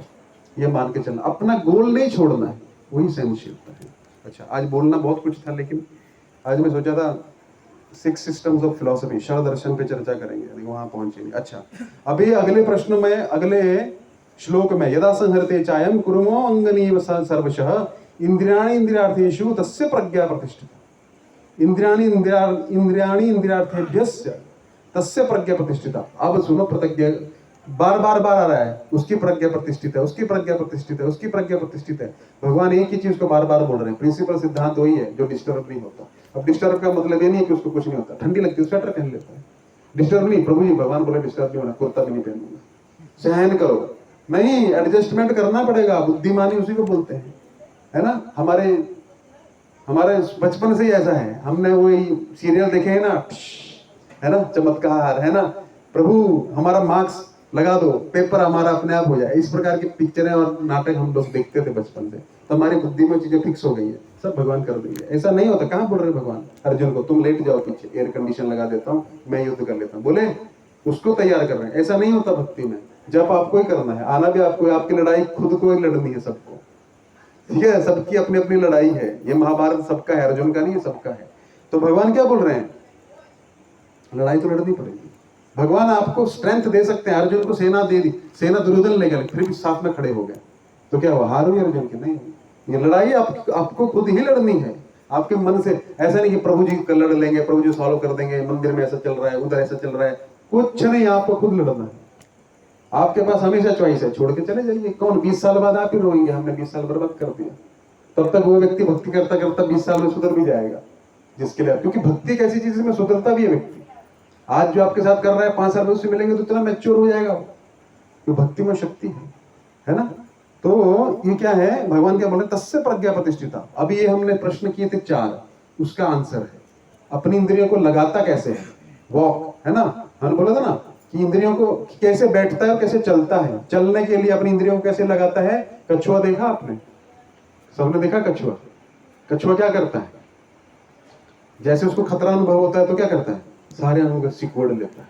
ये मान के चलना, अपना गोल नहीं छोड़ना है, वही सहनशीलता है। अच्छा, आज बोलना बहुत कुछ था, लेकिन आज मैं सोचा था 6 सिस्टम्स ऑफ फिलोसफी, शर दर्शन पे चर्चा करेंगे, लेकिन वहां पहुंचेंगे। अच्छा, अभी अगले प्रश्न में, अगले श्लोक में, यदा संहरते चायम कुरुमो अंगनीव सर्वशः इंद्रियाणि इंद्रियार्थेषु तस्य प्रज्ञा प्रतिष्ठिता। इंद्रियाणि इंद्रियार्थेभ्यस्य तस्य प्रज्ञा प्रतिष्ठिता। अब सुनो, प्रतिज्ञा बार बार आ रहा है, उसकी प्रज्ञा प्रतिष्ठित है, उसकी प्रज्ञा प्रतिष्ठित है, उसकी प्रज्ञा प्रतिष्ठित है। भगवान एक ही चीज को बार बार बोल रहे हैं। प्रिंसिपल सिद्धांत वही है, जो डिस्टर्ब नहीं होता। अब डिस्टर्ब का मतलब ये नहीं है कि उसको कुछ नहीं होता, ठंडी लगती है स्वेटर पहन लेता है, डिस्टर्ब नहीं। प्रभु जी, भगवान बोले डिस्टर्ब नहीं होना, कुर्ता भी नहीं पहनूंगा, सहन करो। नहीं, एडजस्टमेंट करना पड़ेगा, बुद्धिमानी उसी को बोलते हैं, है ना। हमारे बचपन से ही ऐसा है, हमने वही सीरियल देखे हैं ना, है ना, चमत्कार, है ना, प्रभु हमारा मार्क्स लगा दो, पेपर हमारा अपने आप हो जाए, इस प्रकार की पिक्चरें और नाटक हम लोग देखते थे बचपन से। तो हमारी बुद्धि में चीजें फिक्स हो गई है, सब भगवान कर देंगे। ऐसा नहीं होता। कहाँ बोल रहे भगवान अर्जुन को, तुम लेट जाओ पीछे, एयर कंडीशन लगा देता हूँ, मैं युद्ध कर लेता हूँ, बोले उसको तैयार कर रहे हैं। ऐसा नहीं होता भक्ति में, जब आपको ही करना है, आना भी आपको, आपकी लड़ाई खुद को ही लड़नी है, सबको, ठीक है। सबकी अपनी अपनी लड़ाई है, ये महाभारत सबका है, अर्जुन का नहीं है, सबका है। तो भगवान क्या बोल रहे हैं, लड़ाई तो लड़नी पड़ेगी। भगवान आपको स्ट्रेंथ दे सकते हैं। अर्जुन को सेना दे दी, सेना दुर्योधन ले गए, फिर भी साथ में खड़े हो गए, तो क्या हुआ, हार हुई अर्जुन की? नहीं, ये लड़ाई आपको खुद ही लड़नी है, आपके मन से। ऐसा नहीं कि प्रभु जी लड़ लेंगे, प्रभु जी सॉल्व कर देंगे, मंदिर में ऐसा चल रहा है, उधर ऐसा चल रहा है, कुछ नहीं, आपको खुद लड़ना है। आपके पास हमेशा चॉइस है, छोड़ के चले जाइए। कौन 20 साल बाद आप ही रोएंगे, हमने 20 साल बर्बाद कर दिया। तब तक वो व्यक्ति भक्ति करता करता 20 साल में सुधर भी जाएगा, जिसके लिए, क्योंकि भक्ति एक ऐसी चीज में सुधरता भी है व्यक्ति। आज जो आपके साथ कर रहा है, 5 साल में उससे मिलेंगे तो इतना मैच्योर हो जाएगा, तो भक्ति में शक्ति है ना। तो ये क्या है, भगवान क्या बोल रहे हैं, तस्य प्रज्ञा प्रतिष्ठिता। अभी ये हमने प्रश्न किए थे 4, उसका आंसर है अपनी इंद्रियों को लगाता कैसे है, वॉक, है ना। हमने बोला था ना कि इंद्रियों को कैसे बैठता है और कैसे चलता है। चलने के लिए अपनी इंद्रियों को कैसे लगाता है, कछुआ देखा आपने, सबने देखा कछुआ। कछुआ क्या करता है, जैसे उसको खतरा अनुभव होता है तो क्या करता है, सारे अंगों को सिकोड़ लेता है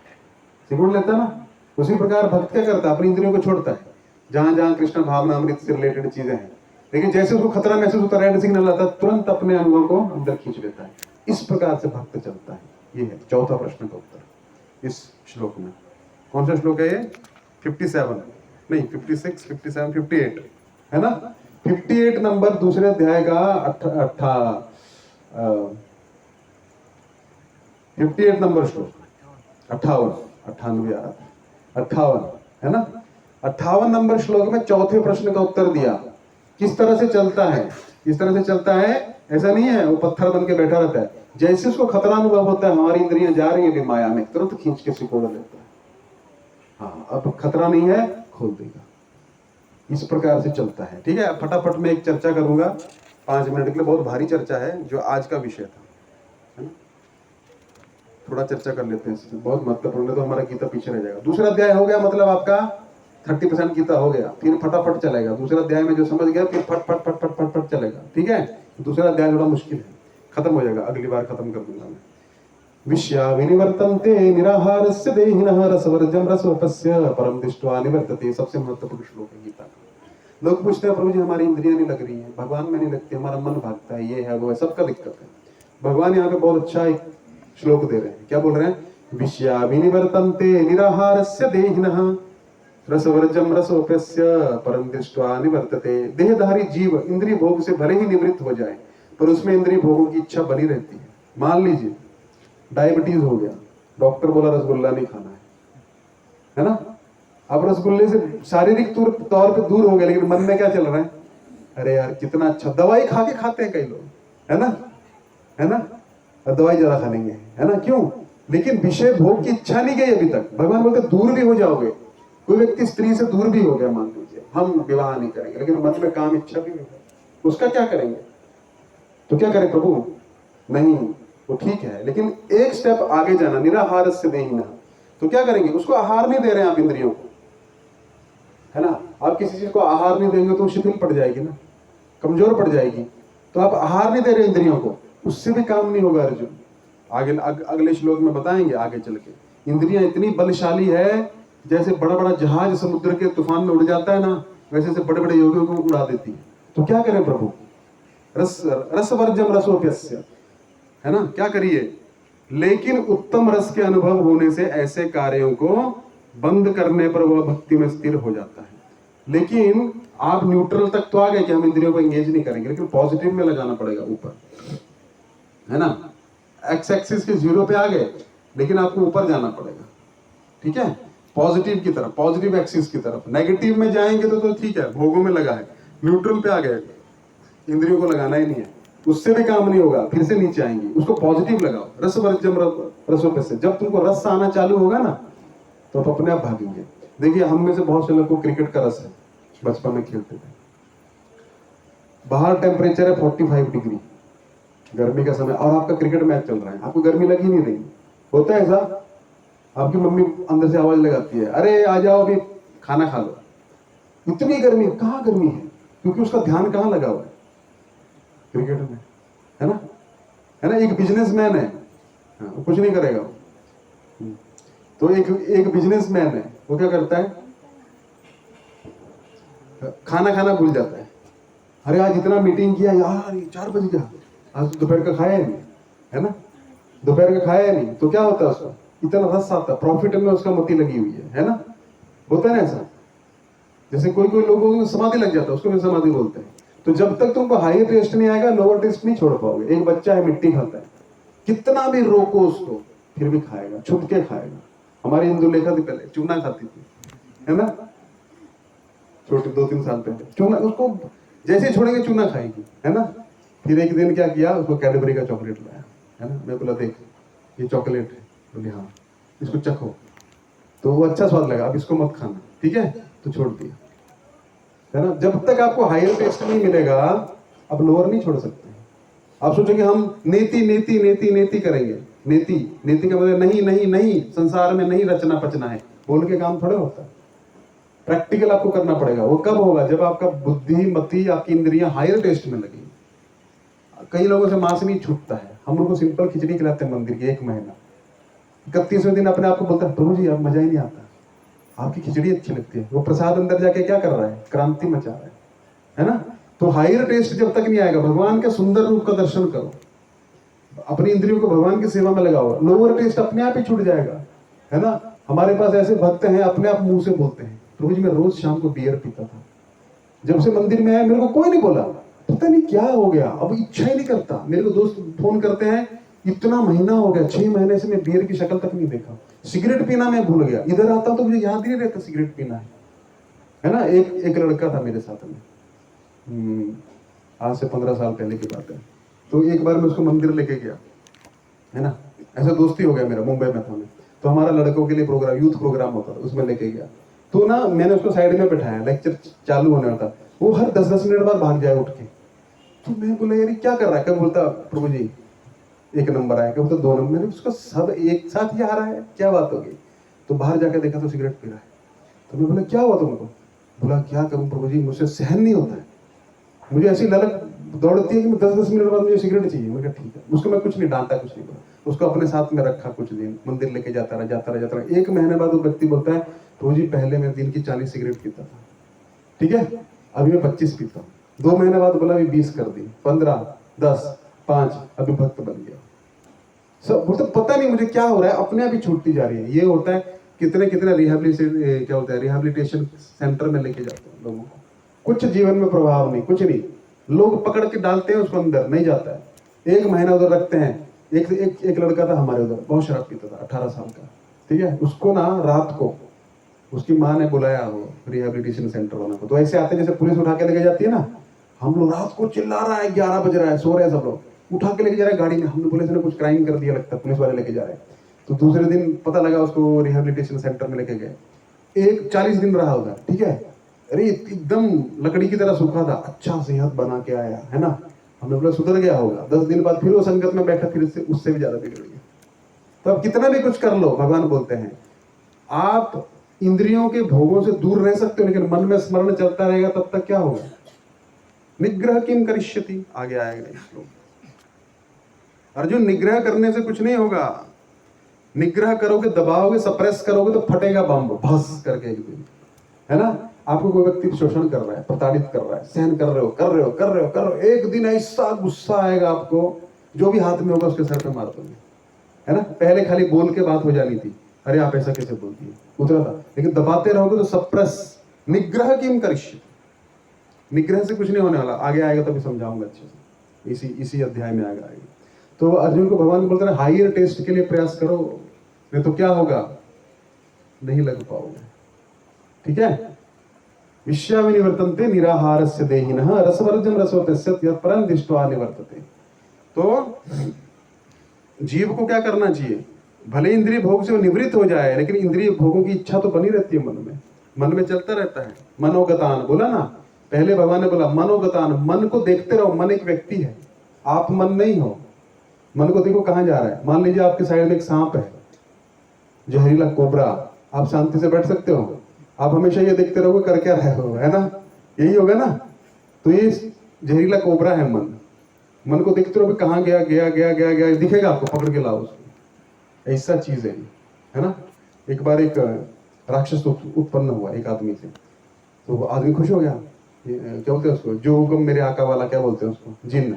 ना। उसी प्रकार भक्त क्या करता है, अपनी इंद्रियों को छोड़ता है। जहां जहां कृष्ण भावना अमृत से रिलेटेड चीजें हैं, लेकिन जैसे उसको खतरा महसूस होता है, रेड सिग्नल आता है, तुरंत अपने अंगों को अंदर खींच लेता है। इस प्रकार से भक्त चलता है। ये है चौथा प्रश्न का उत्तर इस श्लोक में। कौन सा श्लोक है ये, 57 नहीं, 56, 57, 58 है ना। 58 नंबर दूसरे अध्याय का 58 नंबर श्लोक, 58 है ना। 58 नंबर श्लोक में चौथे प्रश्न का उत्तर दिया। किस तरह से चलता है, किस तरह से चलता है, ऐसा नहीं है वो पत्थर बन के बैठा रहता है। जैसे उसको खतरा अनुभव होता है, हमारी इंद्रियां जा रही है माया में, तुरंत खींच के सिकोड़ लेता है। हाँ, अब खतरा नहीं है, खोल देगा। इस प्रकार से चलता है, ठीक है। फटाफट मैं एक चर्चा करूंगा 5 मिनट के लिए, बहुत भारी चर्चा है जो आज का विषय था, है ना। थोड़ा चर्चा कर लेते हैं इसमें, बहुत महत्वपूर्ण है, तो हमारा गीता पीछे रह जाएगा। दूसरा अध्याय हो गया, मतलब आपका 30% गीता हो गया, फिर फटाफट चलेगा। दूसरा अध्याय में जो समझ गया फिर फट फट फट फट फट फट चलेगा, ठीक है। दूसरा अध्याय थोड़ा मुश्किल है, खत्म हो जाएगा, अगली बार खत्म कर दूंगा मैं। विश्या विनिवर्तन्ते निराहारस्य देहिनः रसवर्जं रसोपस्य परम दृष्ट्वा निवर्तते, सबसे महत्वपूर्ण श्लोक है गीता का। लोग पूछते हैं प्रभु जी हमारी इंद्रियां नहीं लग रही हैं, भगवान में नहीं लगती, हमारा मन भागता है, ये है वो है, सबका दिक्कत है। भगवान यहाँ पे बहुत अच्छा एक श्लोक दे रहे हैं, क्या बोल रहे हैं? विश्या विनिवर्तन्ते निराहारस्य देहिनः रसवर्जम रसोपस्य परम दृष्ट्वा निवर्तते। देहधारी जीव इंद्रिय भोग से भले ही निवृत्त हो जाए पर उसमें इंद्रिय भोगों की इच्छा बनी रहती है। मान लीजिए डायबिटीज हो गया, डॉक्टर बोला रसगुल्ला नहीं खाना है ना? अब रसगुल्ले से शारीरिक तौर पे दूर हो गया, लेकिन मन में क्या चल रहा है? अरे यार कितना अच्छा, दवाई खा के खाते हैं कई लोग, है ना, है ना, और दवाई ज्यादा खा लेंगे, है ना, क्यों? लेकिन विषय भोग की इच्छा नहीं गई अभी तक। भगवान बोलते दूर भी हो जाओगे। कोई व्यक्ति स्त्री से दूर भी हो गया, मान लीजिए हम विवाह नहीं करेंगे, लेकिन मन में काम इच्छा भी नहीं है, उसका क्या करेंगे? तो क्या करें प्रभु? नहीं, वो ठीक है, लेकिन एक स्टेप आगे जाना, निराहारस्य देहिनः। तो क्या करेंगे? उसको आहार नहीं दे रहे हैं आप इंद्रियों को, है ना। आप किसी चीज को आहार नहीं देंगे तो शिथिल पड़ जाएगी ना, कमजोर पड़ जाएगी। तो आप आहार नहीं दे रहे इंद्रियों को, उससे भी काम नहीं होगा अर्जुन। आगे अगले श्लोक में बताएंगे आगे चल के। इंद्रियां इतनी बलशाली है, जैसे बड़ा बड़ा जहाज समुद्र के तूफान में उड़ जाता है ना, वैसे से बड़े बड़े योगियों को उड़ा देती है। तो क्या करें प्रभु? रसवर्जम रसोप्यस्य, है ना, क्या करिए? लेकिन उत्तम रस के अनुभव होने से ऐसे कार्यों को बंद करने पर वह भक्ति में स्थिर हो जाता है। लेकिन आप न्यूट्रल तक तो आ गए कि हम इंद्रियों को एंगेज नहीं करेंगे, लेकिन पॉजिटिव में लगाना पड़ेगा ऊपर, है ना। एक्स एक्सिस के 0 पे आ गए, लेकिन आपको ऊपर जाना पड़ेगा, ठीक है, पॉजिटिव की तरफ, पॉजिटिव एक्सिस की तरफ। नेगेटिव में जाएंगे तो ठीक है, भोगों में लगा है। न्यूट्रल पे आ गए, इंद्रियों को लगाना ही नहीं है, उससे भी काम नहीं होगा, फिर से नीचे आएंगी, उसको पॉजिटिव लगाओ। रसवर्जम रसोपस्य, जब तुमको रस आना चालू होगा ना तो आप अपने आप भागेंगे। देखिए हम में से बहुत से लोगों को क्रिकेट का रस है, बचपन में खेलते थे। बाहर टेम्परेचर है 45 डिग्री, गर्मी का समय, और आपका क्रिकेट मैच चल रहा है, आपको गर्मी लगी नहीं रही, होता है ऐसा? आपकी मम्मी अंदर से आवाज लगाती है, अरे आ जाओ अभी खाना खा लो। इतनी गर्मी, कहाँ गर्मी है? क्योंकि उसका ध्यान कहाँ लगा हुआ है? क्रिकेट में, है ना, है ना। एक बिजनेसमैन है, हाँ, वो कुछ नहीं करेगा। तो एक बिजनेसमैन है, वो क्या करता है? खाना खाना भूल जाता है। अरे आज इतना मीटिंग किया यार, 4 बज गया, आज दोपहर का खाया नहीं, है ना, दोपहर का खाया नहीं, तो क्या होता है उसका? इतना रस आता, प्रॉफिट में उसका मती लगी हुई है ना, होता है ना ऐसा। जैसे कोई कोई लोगों को समाधि लग जाता है, उसको भी समाधि बोलते हैं। तो जब तक तुमको हायर टेस्ट नहीं आएगा, लोअर टेस्ट नहीं छोड़ पाओगे। एक बच्चा है, मिट्टी खाता है, कितना भी रोको उसको फिर भी खाएगा, छुप के खाएगा। हमारी इंदुलेखा थी पहले, चूना खाती थी, है ना, छोटे 2-3 साल पहले चूना, उसको जैसे छोड़ेंगे चूना खाएगी, है ना। फिर एक दिन क्या किया, उसको कैडबरी का चॉकलेट लाया, है ना। मैं बोला देख ये चॉकलेट है, बोले हाँ, इसको चखो। तो वो अच्छा स्वाद लगा, अब इसको मत खाना, ठीक है, तो छोड़ दिया, है ना। जब तक आपको हायर टेस्ट नहीं मिलेगा, आप लोअर नहीं छोड़ सकते। आप सोचोगे हम नेति नेति नेति नेति करेंगे, नेति नेति का मतलब नहीं नहीं नहीं, संसार में नहीं रचना पचना है, बोल के काम थोड़े होता है। प्रैक्टिकल आपको करना पड़ेगा। वो कब होगा? जब आपका बुद्धि मति, आपकी इंद्रियां हायर टेस्ट में लगेगी। कई लोगों से मांस नहीं छूटता है, हम उनको सिंपल खिचड़ी खिलाते हैं मंदिर की 1 महीना, 31वें दिन अपने आप को बोलता है प्रभु जी अब मजा ही नहीं आता, आपकी खिचड़ी अच्छी लगती है। वो प्रसाद अंदर जाके क्या कर रहा है? क्रांति मचा रहा है ना। तो हायर टेस्ट जब तक नहीं आएगा, भगवान के सुंदर रूप का दर्शन करो, अपनी इंद्रियों को भगवान की सेवा में लगाओ, लोअर टेस्ट अपने आप ही छूट जाएगा, है ना। हमारे पास ऐसे भक्त हैं, अपने आप मुंह से बोलते हैं प्रभु जी मैं रोज शाम को बियर पीता था, जब से मंदिर में आया मेरे को कोई नहीं बोला, पता नहीं क्या हो गया, अब इच्छा ही नहीं करता। मेरे को दोस्त फोन करते हैं, इतना महीना हो गया, 6 महीने से मैं बियर की शक्ल तक नहीं देखा, सिगरेट पीना मैं भूल गया, इधर आता तो मुझे याद ही नहीं रहता सिगरेट पीना है ना। एक लड़का था मेरे साथ में, आज से 15 साल पहले की बात है। तो एक बार मैं उसको मंदिर लेके गया, है ना, ऐसा दोस्ती हो गया मेरा, मुंबई में था मैं। तो हमारा लड़कों के लिए प्रोग्राम, यूथ प्रोग्राम होता था, उसमें लेके गया। तो ना मैंने उसको साइड में बैठाया, लेक्चर चालू होने वाला था, वो हर 10-10 मिनट बाद भाग जाए उठ के। तो मैं बोला यार क्या कर रहा है? कब बोलता प्रभु जी 1 नंबर आया, क्या बोलते 2 नंबर, उसका सब एक साथ ही आ रहा है, क्या बात होगी। तो बाहर जाकर देखा तो सिगरेट पी रहा है। तो मैं बोला क्या हुआ तुमको? बोला क्या करूं प्रभु जी, मुझसे सहन नहीं होता है, मुझे ऐसी ललक दौड़ती है कि मैं 10-10 मिनट बाद मुझे सिगरेट चाहिए। मैं कहा ठीक है। उसको मैं कुछ नहीं डांटा, कुछ नहीं बोला, उसको अपने साथ में रखा, कुछ दिन मंदिर लेके जाता रहा। 1 महीने बाद वो व्यक्ति बोलता है प्रभु जी पहले मैं दिन की 40 सिगरेट पीता था, ठीक है, अभी मैं 25 पीता हूँ। 2 महीने बाद बोला अभी 20 कर दी, 15, 10, 5, अभी भक्त बन गया। सब बोलते पता नहीं मुझे क्या हो रहा है, अपने आप ही छूटती जा रही है। ये होता है कितने रिहैबिलिटेशन सेंटर में लेके जाते हैं लोगों को, कुछ जीवन में प्रभाव नहीं, कुछ नहीं, लोग पकड़ के डालते हैं उसको, अंदर नहीं जाता है। 1 महीना उधर रखते हैं। एक लड़का था हमारे उधर, बहुत शराब पीता था, 18 साल का, ठीक है। उसको ना रात को उसकी माँ ने बुलाया वो रिहैबिलिटेशन सेंटर वालों को। तो ऐसे आते जैसे पुलिस उठा के लेके जाती है ना, हम लोग रात को चिल्ला रहा है, 11 बज रहा है, सो रहे हैं सब लोग, उठा के लेके जा रहे हैं गाड़ी में। हमने पुलिस ने कुछ क्राइम कर दिया लगता है, पुलिस वाले लेके जा रहे हैं। तो दूसरे दिन पता लगा उसको रिहैबिलिटेशन सेंटर में लेके गए। 40 दिन रहा उधर, ठीक है। अरे एकदम लकड़ी की तरह सूखा था, अच्छा सेहत बना के आया है ना। हमने बोला सुधर गया होगा। 10 दिन बाद फिर वो संगत में बैठा, फिर उससे भी ज्यादा बिगड़ गया। तो अब कितना भी कुछ कर लो, भगवान बोलते हैं आप इंद्रियों के भोगों से दूर रह सकते हो, लेकिन मन में स्मरण चलता रहेगा, तब तक क्या होगा? निग्रह किम करिष्यति, आगे आएगा इस श्लोक। अर्जुन निग्रह करने से कुछ नहीं होगा। निग्रह करोगे, दबाओगे, सप्रेस करोगे तो फटेगा बम, भस करके एक दिन, है ना। आपको कोई व्यक्ति शोषण कर रहा है, प्रताड़ित कर रहा है, सहन कर रहे हो, एक दिन ऐसा गुस्सा आएगा आपको, जो भी हाथ में होगा उसके सर पे मार दोगे, है ना। पहले खाली बोल के बात हो जानी थी, अरे आप ऐसा कैसे बोलती है, उतरा था। लेकिन दबाते रहोगे तो सप्रेस, निग्रह किम करिष्यति, निग्रह से कुछ नहीं होने वाला। आगे आएगा तभी समझाऊंगा अच्छे से, इसी अध्याय में आएगा। तो अर्जुन को भगवान बोलते हैं हायर टेस्ट के लिए प्रयास करो, नहीं तो क्या होगा, नहीं लग पाओगे, ठीक है। विश्यामि निवर्तन्ते निराहारस्य देहिनः रसवर्जम रसोपस्यत् यत् परं दृष्ट्वा निवर्तते। तो जीव को क्या करना चाहिए? भले इंद्रिय भोग से वो निवृत्त हो जाए, लेकिन इंद्रिय भोगों की इच्छा तो बनी रहती है मन में चलता रहता है। मनोगतान बोला ना, पहले भगवान ने बोला मनोगतान, मन को देखते रहो। मन एक व्यक्ति है, आप मन नहीं हो। मन को देखो कहां जा रहा है। मान लीजिए आपके साइड में एक सांप है, जहरीला कोबरा, आप शांति से बैठ सकते हो? आप हमेशा ये देखते रहोगे कर क्या रहे हो, है ना, यही होगा ना। तो ये जहरीला कोबरा है मन को देखते रहोगे कहां गया गया गया गया गया, दिखेगा आपको, पकड़ के लाओ उसको। ऐसा चीज है ना। एक बार एक राक्षस उत्पन्न हुआ एक आदमी से, तो आदमी खुश हो गया। क्या बोलते हैं उसको, जो हुक्म मेरे आका वाला, क्या बोलते हैं उसको, जिन्न,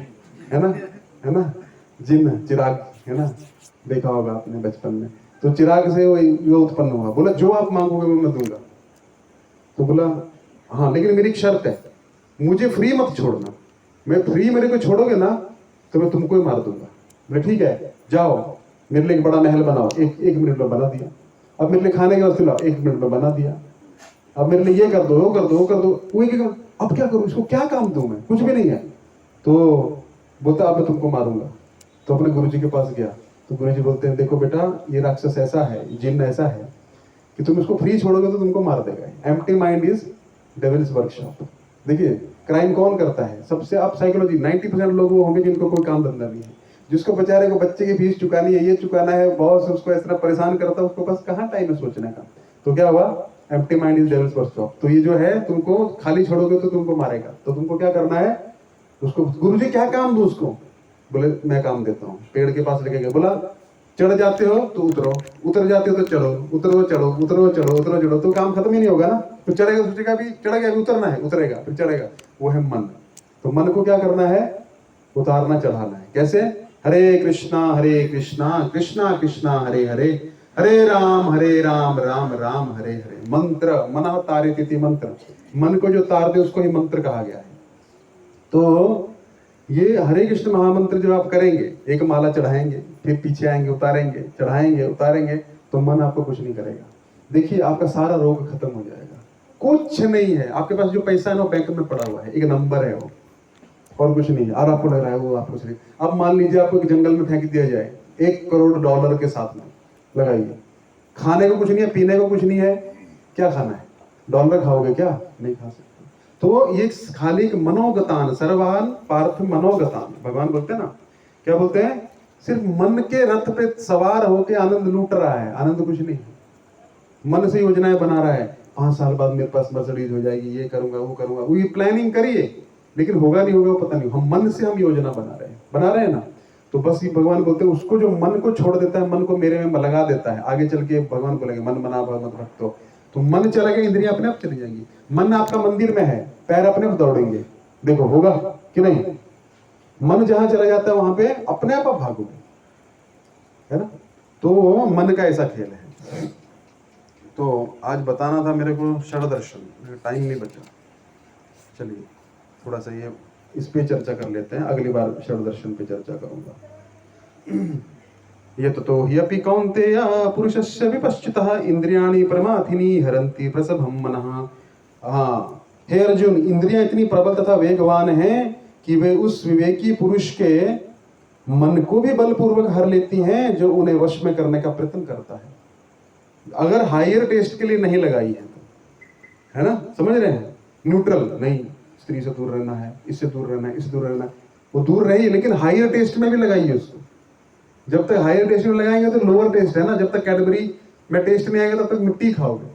है ना, जिन्न, चिराग, है ना, देखा होगा आपने बचपन में। तो चिराग से वो उत्पन्न हुआ, बोला जो आप मांगोगे मैं दूंगा। तो बोला हाँ, लेकिन मेरी एक शर्त है, मुझे फ्री मत छोड़ना, मैं फ्री मेरे को छोड़ोगे ना तो मैं तुमको ही मार दूंगा। मैं ठीक है, जाओ मेरे लिए एक बड़ा महल बनाओ, एक मिनट में बना दिया। अब मेरे लिए खाने की वस्तु लाओ, 1 मिनट में बना दिया। अब मेरे लिए ये कर दो, वो कर दो, वो कर दो, वो क्या, अब क्या करूं, इसको क्या काम दूं मैं, कुछ भी नहीं है। तो बोलता अब मैं तुमको मारूंगा। तो अपने गुरुजी के पास गया, तो गुरुजी बोलते हैं देखो बेटा, ये राक्षस ऐसा है, जिन्न ऐसा है कि तुम इसको फ्री छोड़ोगे तो तुमको मार देगा। Empty mind is devils workshop. देखिए क्राइम कौन करता है सबसे, आप साइकोलॉजी 90% लोग वो होंगे जिनको कोई काम धंधा नहीं है, जिसको बेचारे को बच्चे की फीस चुकानी है, ये चुकाना है, बॉस उसको इस तरह परेशान करता है, उसको बस कहाँ टाइम है सोचने का। तो क्या हुआ, empty mind is devils workshop. तो ये जो है तुमको खाली छोड़ोगे तो तुमको मारेगा। तो तुमको क्या करना है, उसको गुरुजी क्या काम दूं उसको, बोले मैं काम देता हूँ। पेड़ के पास लेके गए, बोला चढ़ जाते हो तो उतरो, उतर जाते हो तो चढ़ो, उतरो चढ़ो, उतरो चढ़ो, उतरो चढ़ो, तो काम खत्म ही नहीं होगा ना। तो चढ़ेगा, सोचेगा भी चढ़ गया, उतरना है, उतरेगा, फिर चढ़ेगा, वो है मन। तो मन को क्या करना है, उतारना, चढ़ाना है। कैसे, हरे कृष्णा कृष्णा कृष्णा हरे हरे, हरे राम राम राम हरे हरे। मंत्र मन तारित मंत्र, मन को जो तार दे उसको ही मंत्र कहा गया है। तो ये हरे कृष्ण महामंत्र जब आप करेंगे, एक माला चढ़ाएंगे, फिर पीछे आएंगे, उतारेंगे, चढ़ाएंगे, उतारेंगे, तो मन आपको कुछ नहीं करेगा। देखिए आपका सारा रोग खत्म हो जाएगा। कुछ नहीं है आपके पास, जो पैसा है ना बैंक में पड़ा हुआ है, एक नंबर है वो, और कुछ नहीं है। और आपको लग रहा है वो आपको सही। अब मान लीजिए आपको एक जंगल में फेंक दिया जाए, $1 करोड़ के साथ में लगाइए, खाने को कुछ नहीं है, पीने को कुछ नहीं है, क्या खाना है, डॉलर खाओगे क्या, नहीं खा सकते। तो ये खाली एक मनोगतान, सर्वान पार्थ मनोगतान, भगवान बोलते हैं ना, क्या बोलते हैं, सिर्फ मन के रथ पे सवार होके आनंद लूट रहा है, आनंद कुछ नहीं। मन से योजनाएं बना रहा है, 5 साल बाद मेरे पास मर्सिडीज हो जाएगी, ये करूंगा वो करूंगा, वो ये प्लानिंग करिए, लेकिन होगा नहीं होगा वो पता नहीं। हम मन से हम योजना बना रहे हैं ना। तो बस ये भगवान बोलते हैं, उसको जो मन को छोड़ देता है, मन को मेरे में लगा देता है, आगे चल के भगवान बोलेंगे मन बना मत रखो, तो मन चला गया, इंद्रियां अपने आप चली जाएंगी। मन आपका मंदिर में है, पैर अपने आप दौड़ेंगे, देखो होगा कि नहीं। मन जहां चला जाता है वहां पे अपने आप भागोगे, है ना। तो मन का ऐसा खेल है। तो आज बताना था मेरे को षड दर्शन, टाइम नहीं बचा। चलिए थोड़ा सा ये इस पे चर्चा कर लेते हैं, अगली बार षड दर्शन पे चर्चा करूंगा। ये तो ह्यपि कौन्तेय पुरुषस्य विपश्चितः इंद्रियाणि प्रमाथिनी हरन्ति प्रसभं मनः। हाँ हे अर्जुन, इंद्रियां इतनी प्रबल तथा वेगवान हैं कि वे उस विवेकी पुरुष के मन को भी बलपूर्वक हर लेती हैं जो उन्हें वश में करने का प्रयत्न करता है। अगर हायर टेस्ट के लिए नहीं लगाई है तो, है ना, समझ रहे हैं, न्यूट्रल नहीं, स्त्री से दूर रहना है, इससे दूर रहना है, इससे दूर रहना है, वो दूर रही, लेकिन हायर टेस्ट में भी लगाइए उसको। जब तक हायर टेस्ट में लगाएंगे तो लोअर टेस्ट है ना, जब तक कैडबरी में टेस्ट नहीं आएगा तब तक मिट्टी खाओगे,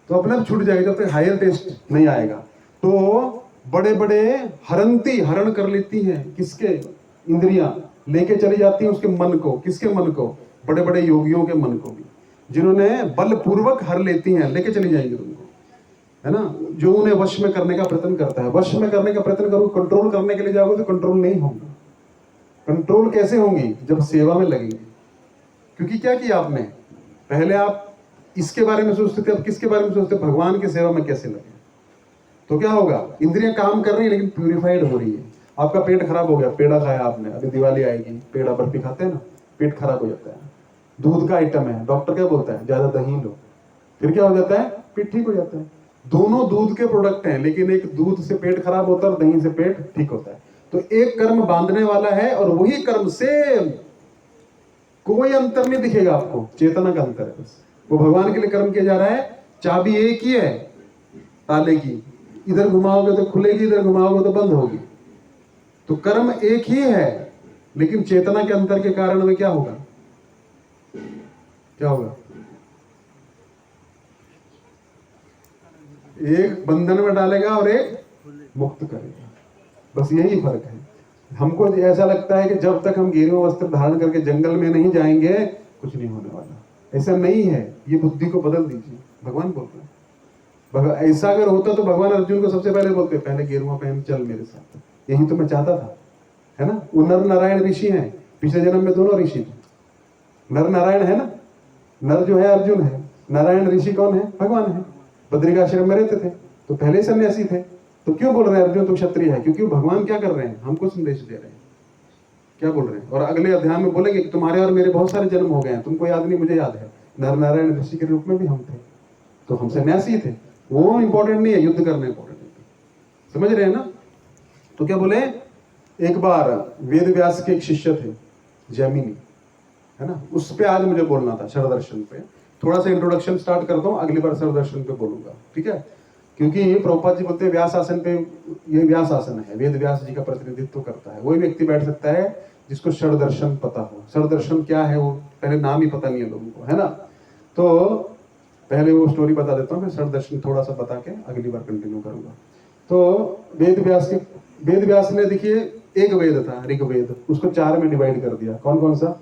तो अपने आप छूट जाएगा, जब तक हायर टेस्ट नहीं आएगा। तो बड़े बड़े हरण कर लेती हैं, किसके, इंद्रियां लेके चली जाती हैं उसके मन को, किसके मन को, बड़े बड़े योगियों के मन को भी, जिन्होंने बलपूर्वक हर लेती हैं, लेके चली जाएंगी तुमको, है ना। जो उन्हें वश में करने का प्रयत्न करता है, वश में करने का प्रयत्न करो, कंट्रोल करने के लिए जाओगे तो कंट्रोल नहीं होंगे। कंट्रोल कैसे होंगी, जब सेवा में लगेंगे। क्योंकि क्या किया आपने, पहले आप इसके बारे में सोचते थे, अब किसके बारे में सोचते, भगवान की सेवा में कैसे लगे। तो क्या होगा, इंद्रियां काम कर रही है लेकिन प्यूरिफाइड हो रही है। आपका पेट खराब हो गया, पेड़ा खाया आपने, अभी दिवाली आएगी, पेड़ा बर्फी खाते हैं ना, पेट खराब हो जाता है। दूध का आइटम है, डॉक्टर क्या बोलता है, ज्यादा दही लो, फिर क्या हो जाता है, पेट ठीक हो जाता है। दोनों दूध के प्रोडक्ट हैं, लेकिन एक दूध से पेट खराब होता है और दही से पेट ठीक होता है। तो एक कर्म बांधने वाला है और वही कर्म सेम, कोई अंतर नहीं दिखेगा आपको, चेतना का अंतर है बस। वो भगवान के लिए कर्म किया जा रहा है, चाबी एक ही है ताले की, इधर घुमाओगे तो खुलेगी, इधर घुमाओगे तो बंद होगी। तो कर्म एक ही है, लेकिन चेतना के अंतर के कारण में क्या होगा, क्या होगा, एक बंधन में डालेगा और एक मुक्त करेगा, बस यही फर्क है। हमको ऐसा लगता है कि जब तक हम गेरुआ वस्त्र धारण करके जंगल में नहीं जाएंगे कुछ नहीं होने वाला। ऐसा नहीं है, ये बुद्धि को बदल दीजिए, भगवान बोलते हैं। ऐसा अगर होता तो भगवान अर्जुन को सबसे पहले बोलते, पहले गेरुआ पहन चल मेरे साथ, यही तो मैं चाहता था, है ना। वो नर नारायण ऋषि हैं, पिछले जन्म में दोनों ऋषि थे, नर नारायण है ना, नर जो है अर्जुन है, नारायण ऋषि कौन है, भगवान है। बद्रिकाश्रम में रहते थे तो पहले ही सन्यासी थे। तो क्यों बोल रहे हैं अर्जुन तो क्षत्रिय है, क्योंकि भगवान क्या कर रहे हैं, हमको संदेश दे रहे हैं, क्या बोल रहे हैं। और अगले अध्याय में बोलेंगे कि तुम्हारे और मेरे बहुत सारे जन्म हो गए हैं, तुमको याद नहीं, मुझे याद है, नर नारायण ऋषि के रूप में भी हम थे, तो हम सन्यासी थे। वो इंपॉर्टेंट नहीं है, युद्ध करना इंपॉर्टेंट है, समझ रहे हैं ना। तो क्या बोले, एक बार वेद व्यास के एक शिष्य थे जैमिनी, है ना, उस पे आज मुझे बोलना था, षड दर्शन पे। थोड़ा सा इंट्रोडक्शन स्टार्ट करता हूँ, अगली बार षड दर्शन पे बोलूंगा, ठीक है। क्योंकि प्रभुपाद जी बोलते हैं व्यास आसन पे, ये व्यास आसन है, वेद व्यास जी का प्रतिनिधित्व करता है। वही व्यक्ति बैठ सकता है जिसको षड दर्शन पता हो। षड दर्शन क्या है, वो पहले नाम ही पता नहीं है लोगों को, है ना। तो पहले वो स्टोरी बता देता हूँ, फिर षड दर्शन थोड़ा सा बता के अगली बार कंटिन्यू करूंगा। तो वेद व्यास ने, देखिए एक वेद था ऋग्वेद, उसको 4 में डिवाइड कर दिया। कौन कौन सा,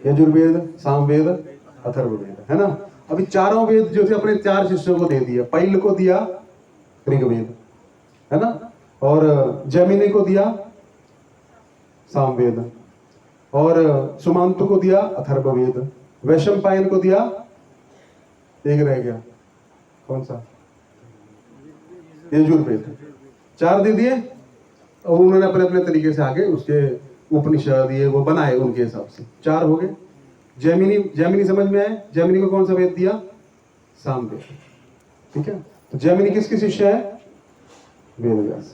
यजुर्वेद, सामवेद, अथर्ववेद, है ना। अभी चारों वेद जो थे अपने 4 शिष्यों को दे दिया। पैल को दिया ऋग्वेद, है ना, और जैमिनी को दिया सामवेद, और सुमांतु को दिया अथर्ववेद, वैशंपायन को दिया, एक रह गया, कौन सा, यजुर्वेद। 4 दे दिए और उन्होंने अपने अपने तरीके से आगे उसके उपनिषद ये वो बनाए उनके हिसाब से, 4 हो गए। जैमिनी समझ में आए, जैमिनी को कौन सा वेद दिया, सामवेद, ठीक है। तो जैमिनी किसके शिष्य है, वेद व्यास,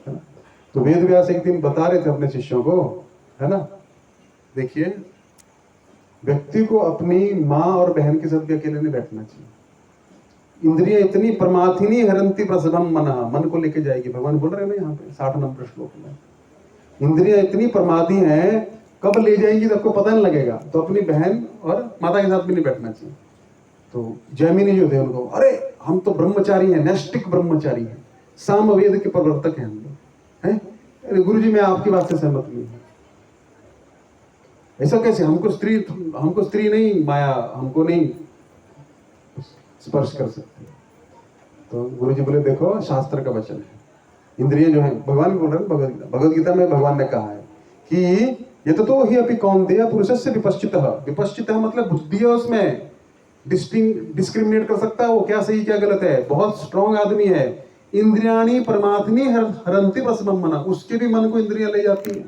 है ना। तो वेद व्यास एक दिन बता रहे थे अपने शिष्यों को, है ना, देखिए व्यक्ति को अपनी माँ और बहन के साथ भी अकेले नहीं बैठना चाहिए। इंद्रिय इतनी प्रमाथिनी हरंती प्रसभम मनः, मन को लेके जाएगी, भगवान बोल रहे हैं ना यहाँ पे 60 नंबर श्लोक में। इंद्रियां इतनी प्रमादी हैं, कब ले जाएंगी तो आपको पता नहीं लगेगा। तो अपनी बहन और माता के साथ भी नहीं बैठना चाहिए। तो जैमिनी जो थे उनको, अरे हम तो ब्रह्मचारी हैं, नैष्टिक ब्रह्मचारी हैं, सामवेद के प्रवर्तक हैं हम लोग हैं। अरे गुरु जी मैं आपकी बात से सहमत नहीं हूं। ऐसा कैसे? हमको स्त्री नहीं माया हमको नहीं स्पर्श कर सकती। तो गुरु जी बोले देखो शास्त्र का वचन है, इंद्रिय जो है, भगवान बोल रहे हैं भगवद गीता में भगवान ने कहा है कि ये तो ही अपनी कौन्तेय पुरुषस्य विपश्चितः। विपश्चितः मतलब बुद्धि है, उसमें डिस्क्रिमिनेट कर सकता है वो क्या सही क्या गलत है, बहुत स्ट्रॉन्ग आदमी है। इंद्रियाणी परमात्मी हरंती रसमम मना, उसके भी मन को इंद्रियां ले जाती हैं।